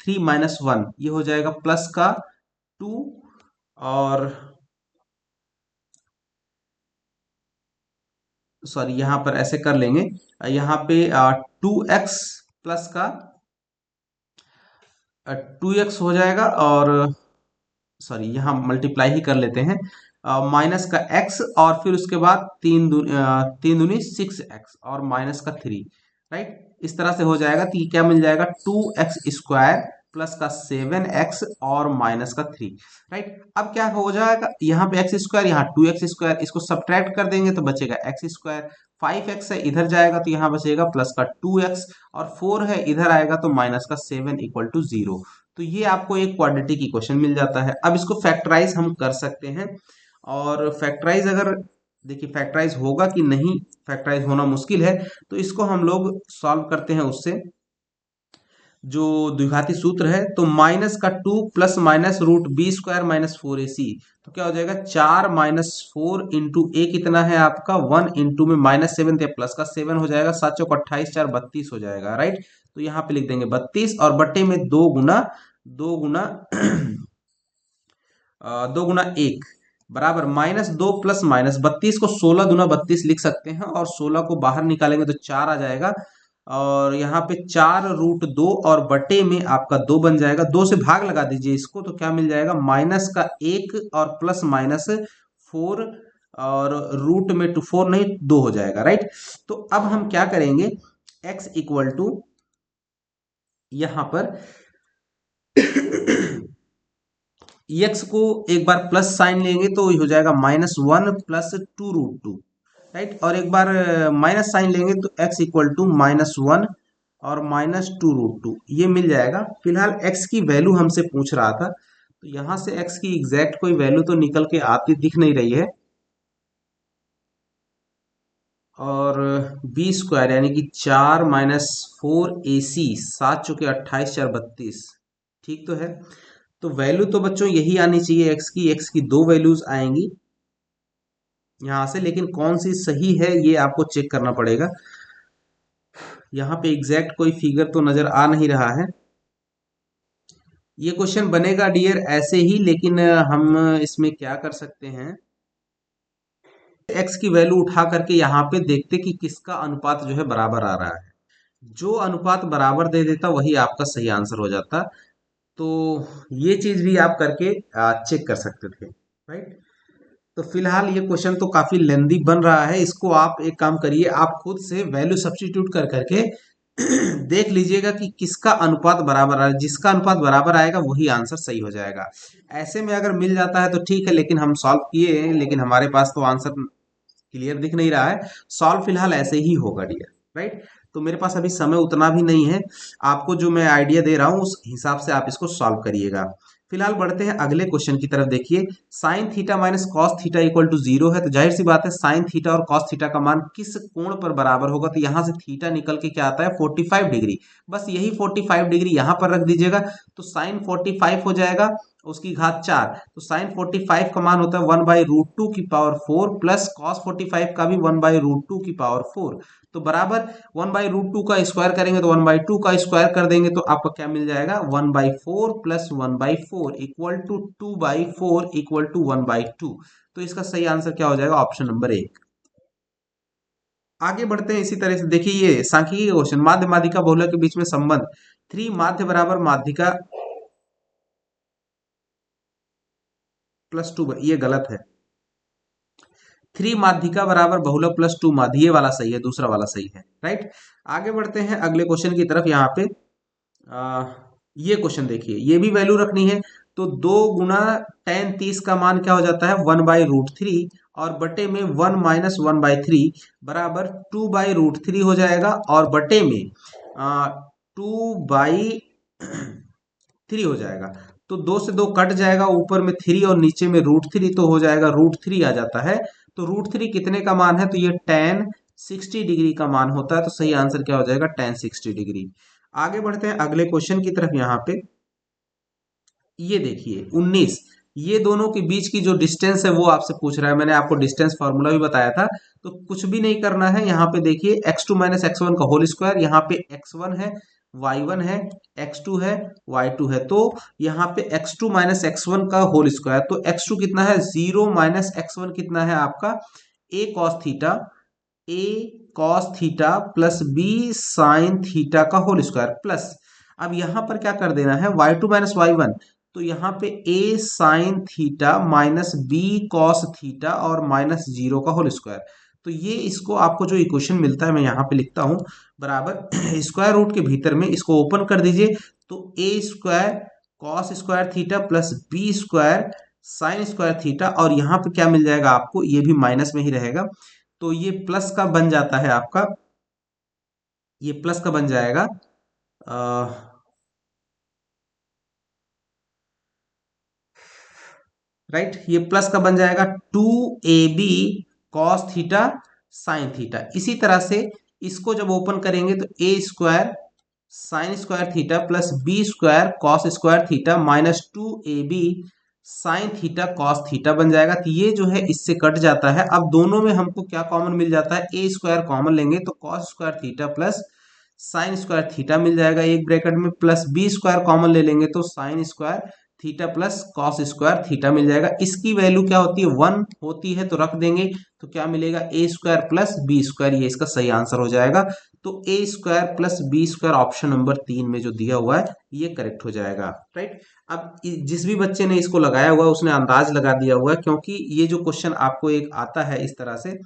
3-1 ये हो जाएगा प्लस का 2, और सॉरी यहाँ पर ऐसे कर लेंगे, यहाँ पे 2x प्लस का 2x हो जाएगा, और सॉरी यहाँ मल्टीप्लाई ही कर लेते हैं, माइनस का x, और फिर उसके बाद 3 दूनी 6x और माइनस का 3, राइट। इस तरह से हो जाएगा, तो ये क्या मिल जाएगा, 2x² प्लस का 7x और माइनस का 3, राइट। अब क्या हो जाएगा, यहाँ पे x², यहाँ 2x², इसको सब्ट्रैक्ट कर देंगे तो बचेगा x², 5x है इधर जाएगा तो यहाँ बचेगा प्लस का 2x, और 4 है इधर आएगा तो माइनस का 7 इक्वल टू 0। तो ये आपको एक क्वाड्रेटिक इक्वेशन मिल जाता है। अब इसको फैक्टराइज हम कर सकते हैं, और फैक्टराइज अगर देखिए फैक्टराइज होगा कि नहीं, फैक्टराइज होना मुश्किल है, तो इसको हम लोग सॉल्व करते हैं उससे, जो द्विघाती सूत्र है। तो माइनस का 2 plus minus √b² minus 4ac, तो क्या हो जाएगा, 4-4 इंटू ए कितना है आपका 1, इंटू में -7 थे प्लस का 7 हो जाएगा, 7 चौक 28 4 32 हो जाएगा, राइट। तो यहाँ पे लिख देंगे 32, और बट्टे में 2 गुना बराबर -2 प्लस माइनस 32 को 16 दूना 32 लिख सकते हैं, और 16 को बाहर निकालेंगे तो 4 आ जाएगा, और यहाँ पे 4√2 और बटे में आपका 2 बन जाएगा। 2 से भाग लगा दीजिए इसको, तो क्या मिल जाएगा, माइनस का 1 और प्लस माइनस 4, और रूट में 4 नहीं 2 हो जाएगा, राइट। तो अब हम क्या करेंगे, x इक्वल टू यहां पर x को एक बार प्लस साइन लेंगे तो हो जाएगा -1 प्लस 2√2, राइट। और एक बार माइनस साइन लेंगे तो x इक्वल टू -1 और -2√2 ये मिल जाएगा। फिलहाल x की वैल्यू हमसे पूछ रहा था, तो यहां से x की एग्जैक्ट कोई वैल्यू तो निकल के आती दिख नहीं रही है, और b² यानी कि 4 - 4ac, 7 चौके 28 4 32, ठीक तो है। तो वैल्यू तो बच्चों यही आनी चाहिए एक्स की दो वैल्यूज आएंगी यहां से, लेकिन कौन सी सही है ये आपको चेक करना पड़ेगा। यहाँ पे एग्जैक्ट कोई फिगर तो नजर आ नहीं रहा है। ये क्वेश्चन बनेगा डियर ऐसे ही, लेकिन हम इसमें क्या कर सकते हैं, एक्स की वैल्यू उठा करके यहाँ पे देखते कि किसका अनुपात जो है बराबर आ रहा है। जो अनुपात बराबर दे देता वही आपका सही आंसर हो जाता। तो ये चीज भी आप करके चेक कर सकते थे, राइट। तो फिलहाल ये क्वेश्चन तो काफी लेंदी बन रहा है, इसको आप एक काम करिए, आप खुद से वैल्यू सब्स्टिट्यूट कर करके देख लीजिएगा कि किसका अनुपात बराबर है। जिसका अनुपात बराबर आएगा वही आंसर सही हो जाएगा। ऐसे में अगर मिल जाता है तो ठीक है, लेकिन हम सॉल्व किए हैं, लेकिन हमारे पास तो आंसर क्लियर दिख नहीं रहा है। सॉल्व फिलहाल ऐसे ही होगा डियर, राइट। तो मेरे पास अभी समय उतना भी नहीं है, आपको जो मैं आइडिया दे रहा हूं उस हिसाब से आप इसको सॉल्व करिएगा। फिलहाल बढ़ते हैं अगले क्वेश्चन की तरफ। देखिए sine theta minus cos theta equal to 0 है, तो जाहिर सी बात है साइन थीटा और कॉस थीटा का मान किस कोण पर बराबर होगा। तो यहां से थीटा निकल के क्या आता है 45 डिग्री, बस यही 45 डिग्री यहां पर रख दीजिएगा। तो साइन 45 हो जाएगा, उसकी घात 4। तो साइन 45 का मान होता है 1/√2 की पावर 4 प्लस कॉस 45 का भी 1/√2 की पावर 4। तो बराबर 1/√2 का स्क्वायर करेंगे तो 1/2 का स्क्वायर कर देंगे तो आपको क्या मिल जाएगा 1/4 plus 1/4 equal to 2/4 equal to 1/2। तो इसका सही आंसर क्या हो जाएगा ऑप्शन नंबर 1। आगे बढ़ते हैं इसी तरह से। देखिए ये सांख्यिकी का क्वेश्चन, माध्य माध्यिका बहुलक के बीच में संबंध 3 माध्य बराबर माध्यिका प्लस 2, ये गलत है। 3 माध्यिका बराबर बहुलक प्लस 2 माध्य, ये वाला सही है, दूसरा वाला सही है, राइट। आगे बढ़ते हैं अगले क्वेश्चन की तरफ। यहाँ पे आ, ये क्वेश्चन देखिए, ये भी वैल्यू रखनी है। तो 2 गुना tan 30 का मान क्या हो जाता है 1/√3 और बटे में 1 - 1/3 बराबर 2/√3 हो जाएगा, और बटे में 2/3 हो जाएगा। तो 2 से 2 कट जाएगा, ऊपर में 3 और नीचे में √3, तो हो जाएगा √3 आ जाता है। तो √3 कितने का मान है, तो ये tan 60 डिग्री का मान होता है। तो सही आंसर क्या हो जाएगा tan 60 डिग्री। आगे बढ़ते हैं अगले क्वेश्चन की तरफ। यहाँ पे ये देखिए 19, ये दोनों के बीच की जो डिस्टेंस है वो आपसे पूछ रहा है। मैंने आपको डिस्टेंस फार्मूला भी बताया था। तो कुछ भी नहीं करना है, यहाँ पे देखिए x2 - x1 का होल स्क्वायर, यहाँ पे x1 है, y1 है, x2 है, y2 है। तो यहाँ पे x2 - x1 का होल स्क्वायर, तो x2 कितना है 0 - x1 कितना है आपका a cos theta plus b sine theta का होल स्क्वायर प्लस, अब यहां पर क्या कर देना है y2 - y1, तो यहाँ पे a sign theta minus b cos theta और माइनस 0 का होल स्क्वायर। तो ये इसको आपको जो इक्वेशन मिलता है मैं यहाँ पे लिखता हूं बराबर स्क्वायर रूट के भीतर में इसको ओपन कर दीजिए। तो a square cos square theta plus b square sine square theta, और यहाँ पे क्या मिल जाएगा आपको, ये भी माइनस में ही रहेगा। तो ये प्लस का बन जाता है आपका, ये प्लस का बन जाएगा राइट, ये प्लस का बन जाएगा 2ab cos theta sine theta. इसी तरह से इसको जब ओपन करेंगे तो a square sine square theta plus b square cos square theta minus 2ab sine theta cos theta बन जाएगा। तो ये जो है इससे कट जाता है। अब दोनों में हमको क्या कॉमन मिल जाता है, a स्क्वायर कॉमन लेंगे तो cos square theta plus sine square theta मिल जाएगा एक ब्रैकेट में, प्लस b स्क्वायर कॉमन ले लेंगे तो sine square theta plus cos square theta मिल जाएगा। इसकी वैल्यू क्या होती है 1 होती है, तो रख देंगे तो क्या मिलेगा a square plus b square, ये इसका सही आंसर हो जाएगा। तो a square plus b square option number 3 में जो दिया हुआ है ये करेक्ट हो जाएगा, राइट। अब जिस भी बच्चे ने इसको लगाया हुआ है उसने अंदाज लगा दिया हुआ है, क्योंकि ये जो क्वेश्चन आपको एक आता है इस तरह से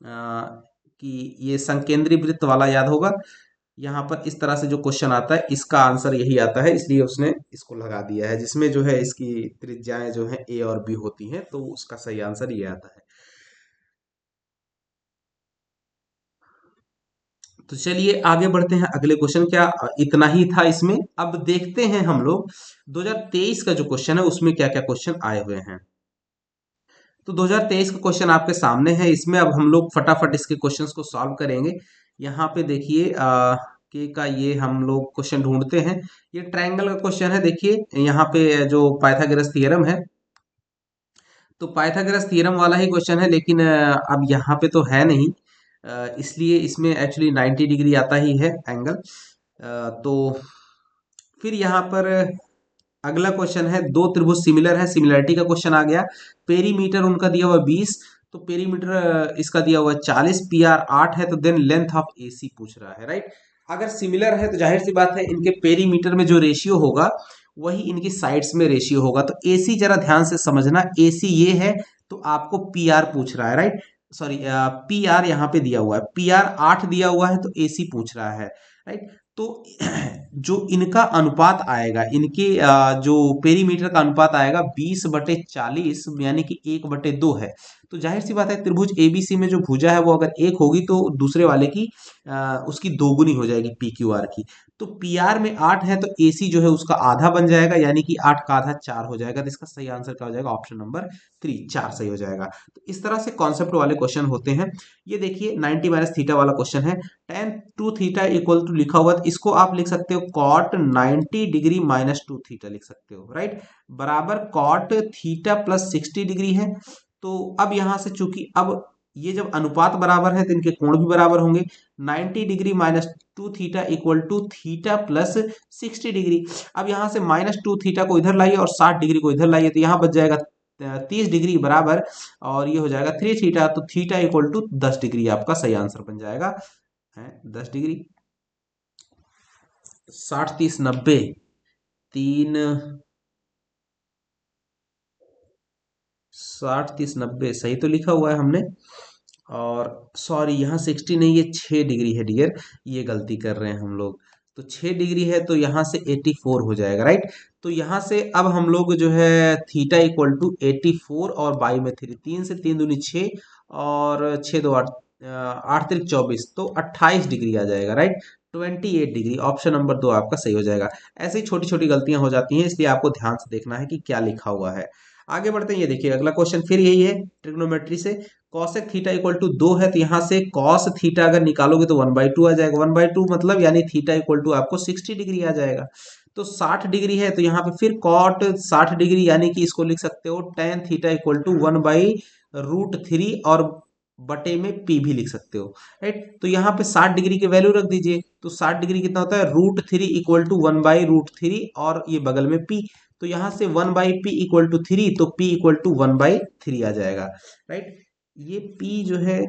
कि ये संकेंद्री वृत्त वाला याद होगा, यहाँ पर इस तरह से जो क्वेश्चन आता है इसका आंसर यही आता है, इसलिए उसने इसको लगा दिया है, जिसमें जो है इसकी त्रिज्याएं जो है ए और बी होती हैं, तो उसका सही आंसर ये आता है। तो चलिए आगे बढ़ते हैं अगले क्वेश्चन। क्या इतना ही था इसमें? अब देखते हैं हम लोग 2023 का जो क्वेश्चन है उसमें क्या क्या क्वेश्चन आए हुए हैं। तो 2023 का क्वेश्चन आपके सामने है, इसमें अब हम लोग फटाफट इसके क्वेश्चंस को सॉल्व करेंगे। यहाँ पे देखिए के का ये हम लोग क्वेश्चन ढूंढते हैं। ये ट्रायंगल का क्वेश्चन है। देखिए यहाँ पे जो पाइथागोरस थ्योरम है, तो पाइथागोरस थ्योरम वाला ही क्वेश्चन है, लेकिन अब यहाँ पे तो है नहीं, इसलिए इसमें एक्चुअली 90 डिग्री आता ही है एंगल। तो फिर यहाँ पर अगला क्वेश्चन है, दो त्रिभुज सिमिलर है, सिमिलरिटी का क्वेश्चन आ गया। पेरीमीटर उनका दिया हुआ 20, तो पेरीमीटर इसका दिया हुआ 40, पी आर 8 है, तो देन लेंथ ऑफ एसी पूछ रहा है, राइट। अगर सिमिलर है तो जाहिर सी बात है इनके पेरीमीटर में जो रेशियो होगा वही इनकी साइड्स में रेशियो होगा। तो एसी जरा ध्यान से समझना, एसी ये है तो आपको पी आर पूछ रहा है, राइट। सॉरी, पी आर यहाँ पे दिया हुआ है, पी आर 8 दिया हुआ है तो एसी पूछ रहा है, राइट। तो जो इनका अनुपात आएगा, इनके जो पेरीमीटर का अनुपात आएगा 20/40, यानी कि 1/2 है। तो जाहिर सी बात है त्रिभुज एबीसी में जो भुजा है वो अगर 1 होगी तो दूसरे वाले की उसकी दोगुनी हो जाएगी पी क्यू आर की। तो पी आर में 8 है तो एसी जो है उसका आधा बन जाएगा, यानी कि 8 का आधा 4 हो जाएगा। तो इसका सही आंसर क्या हो जाएगा? ऑप्शन नंबर 3, 4 सही हो जाएगा। तो इस तरह से कॉन्सेप्ट वाले क्वेश्चन होते हैं। ये देखिए 90 माइनस थीटा वाला क्वेश्चन है, tan 2 थीटा इक्वल टू लिखा हुआ, तो इसको आप लिख सकते हो cot 90 डिग्री माइनस 2 थीटा लिख सकते हो, राइट। बराबर cot थीटा प्लस 60 डिग्री है। तो अब यहां से चूंकि अब ये जब अनुपात बराबर है तो इनके कोण भी बराबर होंगे। 90 degree minus 2 theta equal to theta plus 60 degree. अब यहां से माइनस 2 थीटा को इधर लाइए और 60 डिग्री को इधर लाइए, तो यहां बच जाएगा 30 डिग्री बराबर, और ये हो जाएगा 3 थीटा, तो थीटा इक्वल टू 10 डिग्री आपका सही आंसर बन जाएगा है। 10 डिग्री, 60 30 90, 3 60 30 90 सही तो लिखा हुआ है हमने। और सॉरी, यहाँ 60 नहीं, ये 6 डिग्री है डियर, ये गलती कर रहे हैं हम लोग। तो 6 डिग्री है तो यहाँ से 84 हो जाएगा, राइट। तो यहाँ से अब हम लोग जो है थीटा इक्वल टू 84 और बाई में 3, 3 से 3 दूनी 6 और 6 2 8, 8 3 24, तो 28 डिग्री आ जाएगा, राइट। 28 डिग्री, ऑप्शन नंबर 2 आपका सही हो जाएगा। ऐसे ही छोटी छोटी गलतियां हो जाती हैं, इसलिए आपको ध्यान से देखना है कि क्या लिखा हुआ है। आगे बढ़ते हैं, ये देखिए अगला क्वेश्चन फिर यही है ट्रिग्नोमेट्री से। कॉसेक थीटा इक्वल टू 2 है, तो यहाँ से कॉस थीटा अगर निकालोगे तो 1/2 आ जाएगा। 1/2 मतलब यानी थीटा इक्वल टू आपको 60 डिग्री आ जाएगा। तो 60 डिग्री है तो यहाँ पे फिर कॉट 60 डिग्री, यानी कि इसको लिख सकते हो tan थीटा इक्वल टू 1/√3 और बटे में p भी लिख सकते हो, राइट। तो यहाँ पे 60 डिग्री की वैल्यू रख दीजिए, तो 60 डिग्री कितना होता है? √3 इक्वल टू 1/√3 और ये बगल में p, तो यहाँ से 1/p इक्वल टू 3, तो p इक्वल टू 1/3 आ जाएगा, राइट। ये p जो है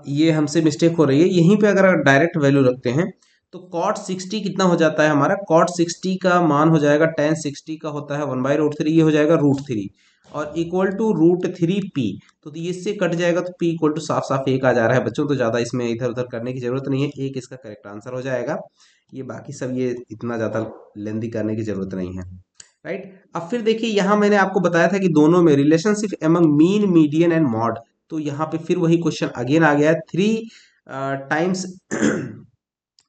ये हमसे मिस्टेक हो रही है, यहीं पे अगर डायरेक्ट वैल्यू रखते हैं तो cot 60 कितना हो जाता है हमारा? cot 60 का मान हो जाएगा tan 60 का होता है 1/√3, ये हो जाएगा √3 और इक्वल टू √3p। तो ये इससे कट जाएगा तो p इक्वल टू साफ साफ 1 आ जा रहा है बच्चों, तो ज़्यादा इसमें इधर उधर करने की जरूरत नहीं है, 1 इसका करेक्ट आंसर हो जाएगा। ये बाकी सब ये इतना ज़्यादा लेंदी करने की जरूरत नहीं है, राइट। अब फिर देखिए यहाँ मैंने आपको बताया था कि दोनों में relationship among mean median and mod, तो यहाँ पे फिर वही क्वेश्चन अगेन आ गया है। 3 times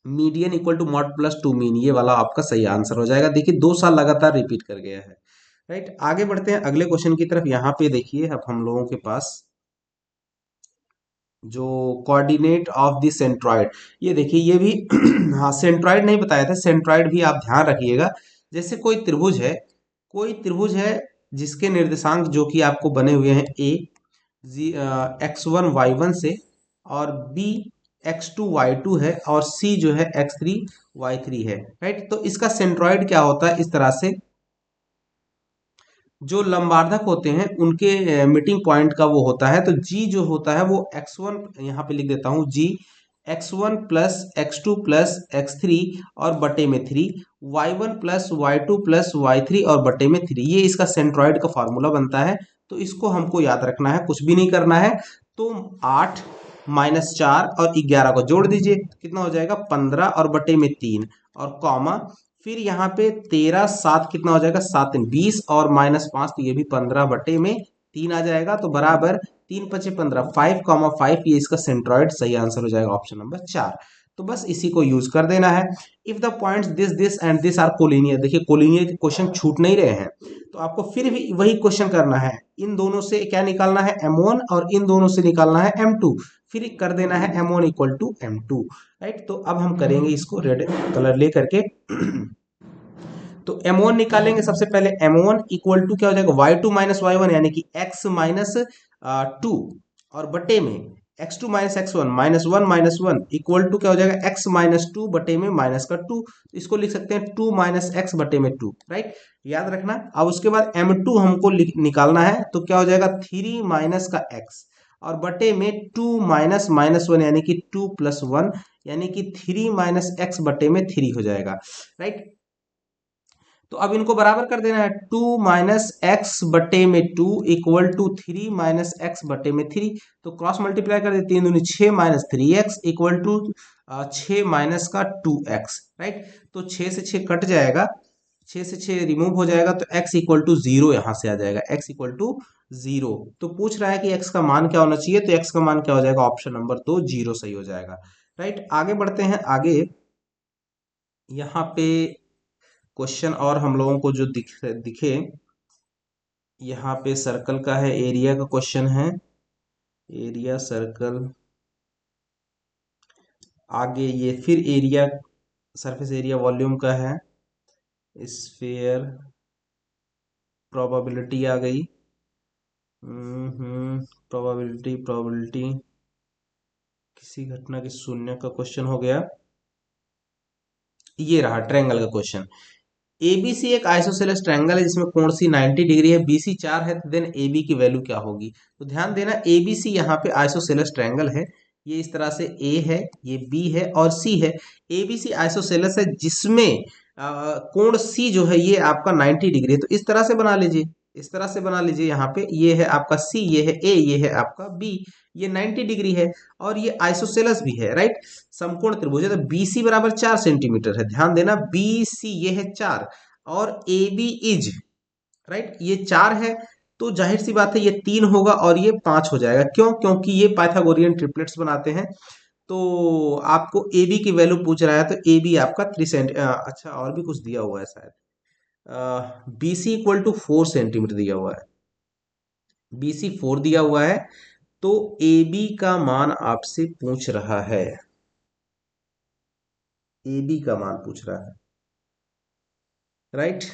median equal to mode plus 2 mean, ये वाला आपका सही आंसर हो जाएगा। देखिए 2 साल लगातार रिपीट कर गया है, राइट। आगे बढ़ते हैं अगले क्वेश्चन की तरफ। यहाँ पे देखिए अब हम लोगों के पास जो कोऑर्डिनेट ऑफ द सेंट्रॉइड, ये देखिए ये भी हाँ सेंट्रॉइड नहीं बताया था, सेंट्रॉइड भी आप ध्यान रखिएगा। जैसे कोई त्रिभुज है, कोई त्रिभुज है जिसके निर्देशांक जो कि आपको बने हुए हैं ए x1 y1 से, और b x2 y2 है, और c जो है x3 y3 है, राइट। तो इसका सेंट्रॉइड क्या होता है? इस तरह से जो लंबार्धक होते हैं उनके मीटिंग पॉइंट का वो होता है, तो g जो होता है वो x1, यहाँ पे लिख देता हूँ g x1 plus x2 plus x3 और बटे में 3, y1 plus y2 plus y3 और बटे में 3, ये इसका सेंट्रॉइड का फॉर्मूला बनता है। तो इसको हमको याद रखना है, कुछ भी नहीं करना है। तो 8 माइनस 4 और 11 को जोड़ दीजिए, कितना हो जाएगा? 15 और बटे में 3 और कॉमा, फिर यहाँ पे 13 7 कितना हो जाएगा? 7 3 20 और माइनस 5, तो ये भी 15 बटे में 3 आ जाएगा। तो बराबर 3 5 15, 5 5, ये इसका सेंट्रॉइड सही आंसर हो जाएगा ऑप्शन नंबर 4। तो बस इसी को यूज कर देना है। If the points this this and this are collinear, देखिए कोलिनियर के क्वेश्चन छूट नहीं रहे हैं, तो आपको फिर भी वही क्वेश्चन करना है। इन दोनों से क्या निकालना है, m1, और इन दोनों से निकालना है m2, फिर कर देना है m1 equal to m2, right. तो अब हम करेंगे इसको रेड कलर ले करके। तो m1 निकालेंगे सबसे पहले, m1 इक्वल टू क्या हो जाएगा, y2 माइनस y1 यानी कि x माइनस 2, और बटे में x2 minus x1 minus one equal to क्या हो जाएगा, x माइनस 2 बटे में माइनस का 2, इसको लिख सकते हैं 2 माइनस एक्स बटे में 2, राइट, याद रखना। अब उसके बाद m2 हमको निकालना है, तो क्या हो जाएगा 3 माइनस का x, और बटे में 2 माइनस माइनस 1 यानी कि 2 प्लस 1 यानी कि 3 माइनस एक्स बटे में 3 हो जाएगा, राइट। तो अब इनको बराबर कर देना है, 2 माइनस एक्स बटे में 2 इक्वल टू 3 माइनस एक्स बटे में 3, तो क्रॉस मल्टीप्लाई कर देते हैं, 3 दूनी 6 minus 3x equal to 6 minus का 2x, राइट। तो 6 से 6 कट जाएगा, 6 से 6 रिमूव हो जाएगा, तो x इक्वल टू 0 यहाँ से आ जाएगा, x इक्वल टू 0। तो पूछ रहा है कि x का मान क्या होना चाहिए, तो x का मान क्या हो जाएगा, ऑप्शन नंबर 2 0 सही हो जाएगा, राइट। आगे बढ़ते हैं, आगे यहाँ पे क्वेश्चन और हम लोगों को जो दिखे, यहाँ पे सर्कल का है, एरिया का क्वेश्चन है, एरिया सर्कल। आगे ये फिर एरिया, सरफेस एरिया वॉल्यूम का है, स्फीयर प्रोबेबिलिटी आ गई, प्रोबेबिलिटी किसी घटना के शून्य का क्वेश्चन हो गया। ये रहा ट्रायंगल का क्वेश्चन, एबीसी एक आइसोसेलेस ट्रायंगल है जिसमें कोण सी 90 डिग्री है, बीसी 4 है, तो देन एबी की वैल्यू क्या होगी। तो ध्यान देना, एबीसी यहाँ पे आइसोसेलेस ट्रायंगल है, ये इस तरह से ए है, ये बी है और सी है। एबीसी आइसोसेलेस है जिसमें कोण सी जो है ये आपका 90 डिग्री है, तो इस तरह से बना लीजिए, इस तरह से बना लीजिए। यहाँ पे ये है आपका सी, ये है ए, ये है आपका बी, ये 90 डिग्री है और ये आइसोसेलेस भी है, राइट। समकोण त्रिभुज है, तो बीसी बराबर 4 सेंटीमीटर है, ध्यान देना, बीसी ये है 4 और ए बी इज, राइट, ये 4 है, तो जाहिर सी बात है ये 3 होगा और ये 5 हो जाएगा। क्यों, क्योंकि ये पाइथागोरियन ट्रिपलेट्स बनाते हैं। तो आपको ए बी की वैल्यू पूछ रहा है, तो ए बी आपका 3 अच्छा और भी कुछ दिया हुआ है शायद, B C equal to 4 centimetre दिया हुआ है, बी सी 4 दिया हुआ है, तो ए बी का मान आपसे पूछ रहा है, ए बी का मान पूछ रहा है, राइट।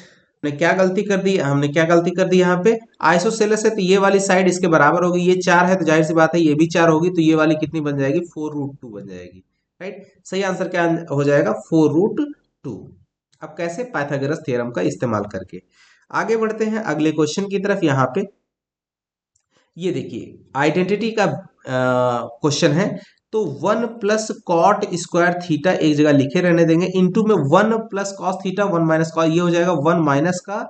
हमने क्या गलती कर दी, हमने क्या गलती कर दी, यहाँ पे आइसोसेलेस है तो ये वाली साइड इसके बराबर होगी, ये 4 है तो जाहिर सी बात है ये भी 4 होगी, तो ये वाली कितनी बन जाएगी, 4√2 बन जाएगी, राइट। सही आंसर क्या हो जाएगा, 4√2। अब कैसे, पाइथागोरस थ्योरम का इस्तेमाल करके। आगे बढ़ते हैं अगले क्वेश्चन की तरफ। यहाँ पे ये देखिए आइडेंटिटी का क्वेश्चन है, तो 1 प्लस कॉट स्क्वायर थीटा एक जगह लिखे रहने देंगे, इनटू में 1 plus cos theta 1 minus cos, ये हो जाएगा 1 माइनस का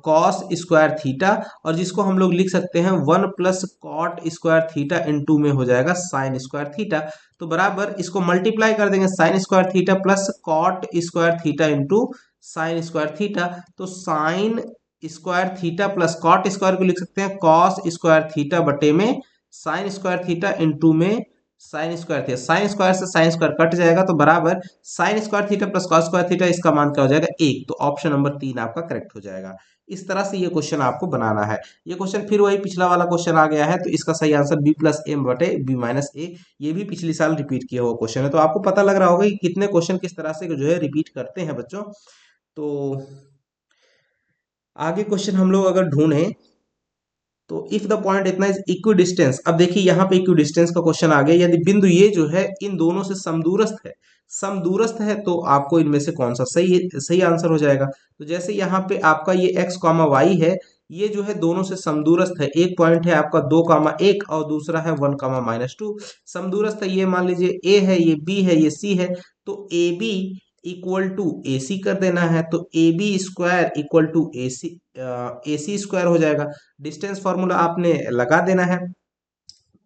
कॉस स्क्वायर थीटा, और जिसको हम लोग लिख सकते हैं 1 plus cot square theta into में हो जाएगा साइन स्क्वायर थीटा। तो बराबर इसको मल्टीप्लाई कर देंगे, sine square theta plus cot square theta into sine square theta, तो sine square theta plus cot square को लिख सकते हैं कॉस स्क्वायर थीटा बटे में साइन स्क्वायर थीटा इंटू में sine square theta, sine square से साइन स्क्वायर कट जाएगा, तो बराबर sine square theta plus cos square theta, इसका मान क्या हो जाएगा 1, तो ऑप्शन नंबर 3 आपका करेक्ट हो जाएगा। इस तरह से ये क्वेश्चन आपको बनाना है। ये क्वेश्चन फिर वही पिछला वाला क्वेश्चन आ गया है, तो इसका सही आंसर बी प्लस एम बटे बी माइनस ए, ये भी पिछले साल रिपीट किया हुआ क्वेश्चन है। तो आपको पता लग रहा होगा कि कितने क्वेश्चन किस तरह से जो है रिपीट करते हैं बच्चों। तो आगे क्वेश्चन हम लोग अगर ढूंढें, तो इफ द पॉइंट इतना इज इक्वी डिस्टेंस, अब देखिए यहाँ पे इक्वी डिस्टेंस का क्वेश्चन आ गया, यदि बिंदु ये जो है इन दोनों से समदूरस्थ है, तो आपको इनमें से कौन सा सही आंसर हो जाएगा। तो जैसे यहाँ पे आपका ये x कॉमा वाई है, ये जो है दोनों से समदूरस्थ है, एक पॉइंट है आपका 2,1 और दूसरा है 1,-2, समदूरस्थ है, ये मान लीजिए a है, ये b है, ये c है, तो A B equal to A C कर देना है, तो A B square equal to A C square हो जाएगा। डिस्टेंस फॉर्मूला आपने लगा देना है,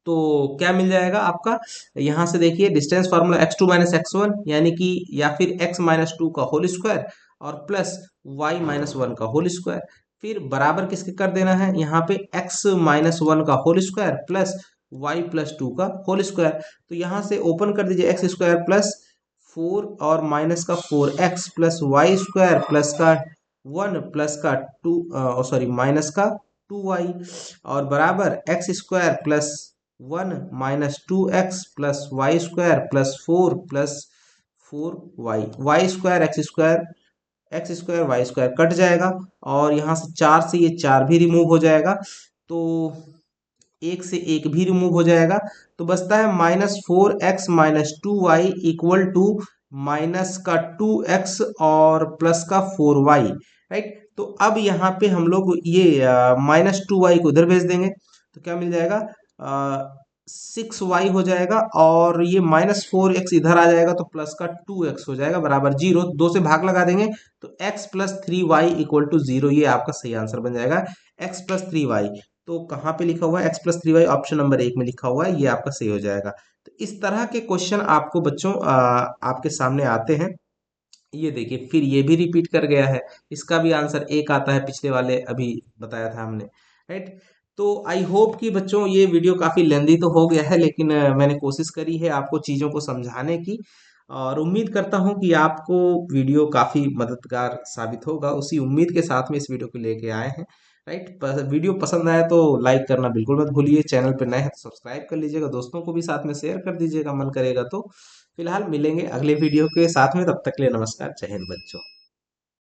तो क्या मिल जाएगा आपका, यहां से देखिए distance formula x2 minus x1 यानी कि, या फिर x माइनस 2 का होल स्क्वायर और प्लस y माइनस 1 का होल स्क्वायर, फिर बराबर किसके कर देना है, यहाँ पे x माइनस 1 का whole square plus Y plus 2 का होल स्क्वायर। तो यहाँ से ओपन कर दीजिए, एक्स स्क्वायर प्लस 4 और माइनस का 4x plus Y square plus का 1 प्लस का 2 सॉरी माइनस का 2y और बराबर X square plus 1 minus 2x plus Y square plus 4 plus 4y, Y square X square Y square cut जाएगा और यहाँ से 4 से ये 4 भी रिमूव हो जाएगा, तो एक से एक भी रिमूव हो जाएगा, तो बचता है -4x-2y इक्वल टू माइनस का 2x और प्लस का 4y, राइट। तो अब यहाँ पे हम लोग ये -2y को इधर भेज देंगे तो क्या मिल जाएगा, 6y हो जाएगा और ये -4x इधर आ जाएगा तो प्लस का 2x हो जाएगा बराबर 0, 2 से भाग लगा देंगे तो x plus 3y equal to 0, ये आपका सही आंसर बन जाएगा, x प्लस 3y। तो कहाँ पे लिखा हुआ है, x plus 3y option number 1 में लिखा हुआ है, ये आपका सही हो जाएगा। तो इस तरह के क्वेश्चन आपको बच्चों आपके सामने आते हैं। ये देखिए फिर ये भी रिपीट कर गया है, इसका भी आंसर एक आता है, पिछले वाले अभी बताया था हमने, राइट। तो आई होप कि बच्चों ये वीडियो काफ़ी लेंदी तो हो गया है, लेकिन मैंने कोशिश करी है आपको चीज़ों को समझाने की और उम्मीद करता हूँ कि आपको वीडियो काफ़ी मददगार साबित होगा। उसी उम्मीद के साथ में इस वीडियो को लेके आए हैं, राइट। वीडियो पसंद आए तो लाइक करना बिल्कुल मत भूलिए, चैनल पर नए हैं तो सब्सक्राइब कर लीजिएगा, दोस्तों को भी साथ में शेयर कर दीजिएगा मन करेगा तो। फिलहाल मिलेंगे अगले वीडियो के साथ में, तब तक के लिए नमस्कार, जय हिंद बच्चों।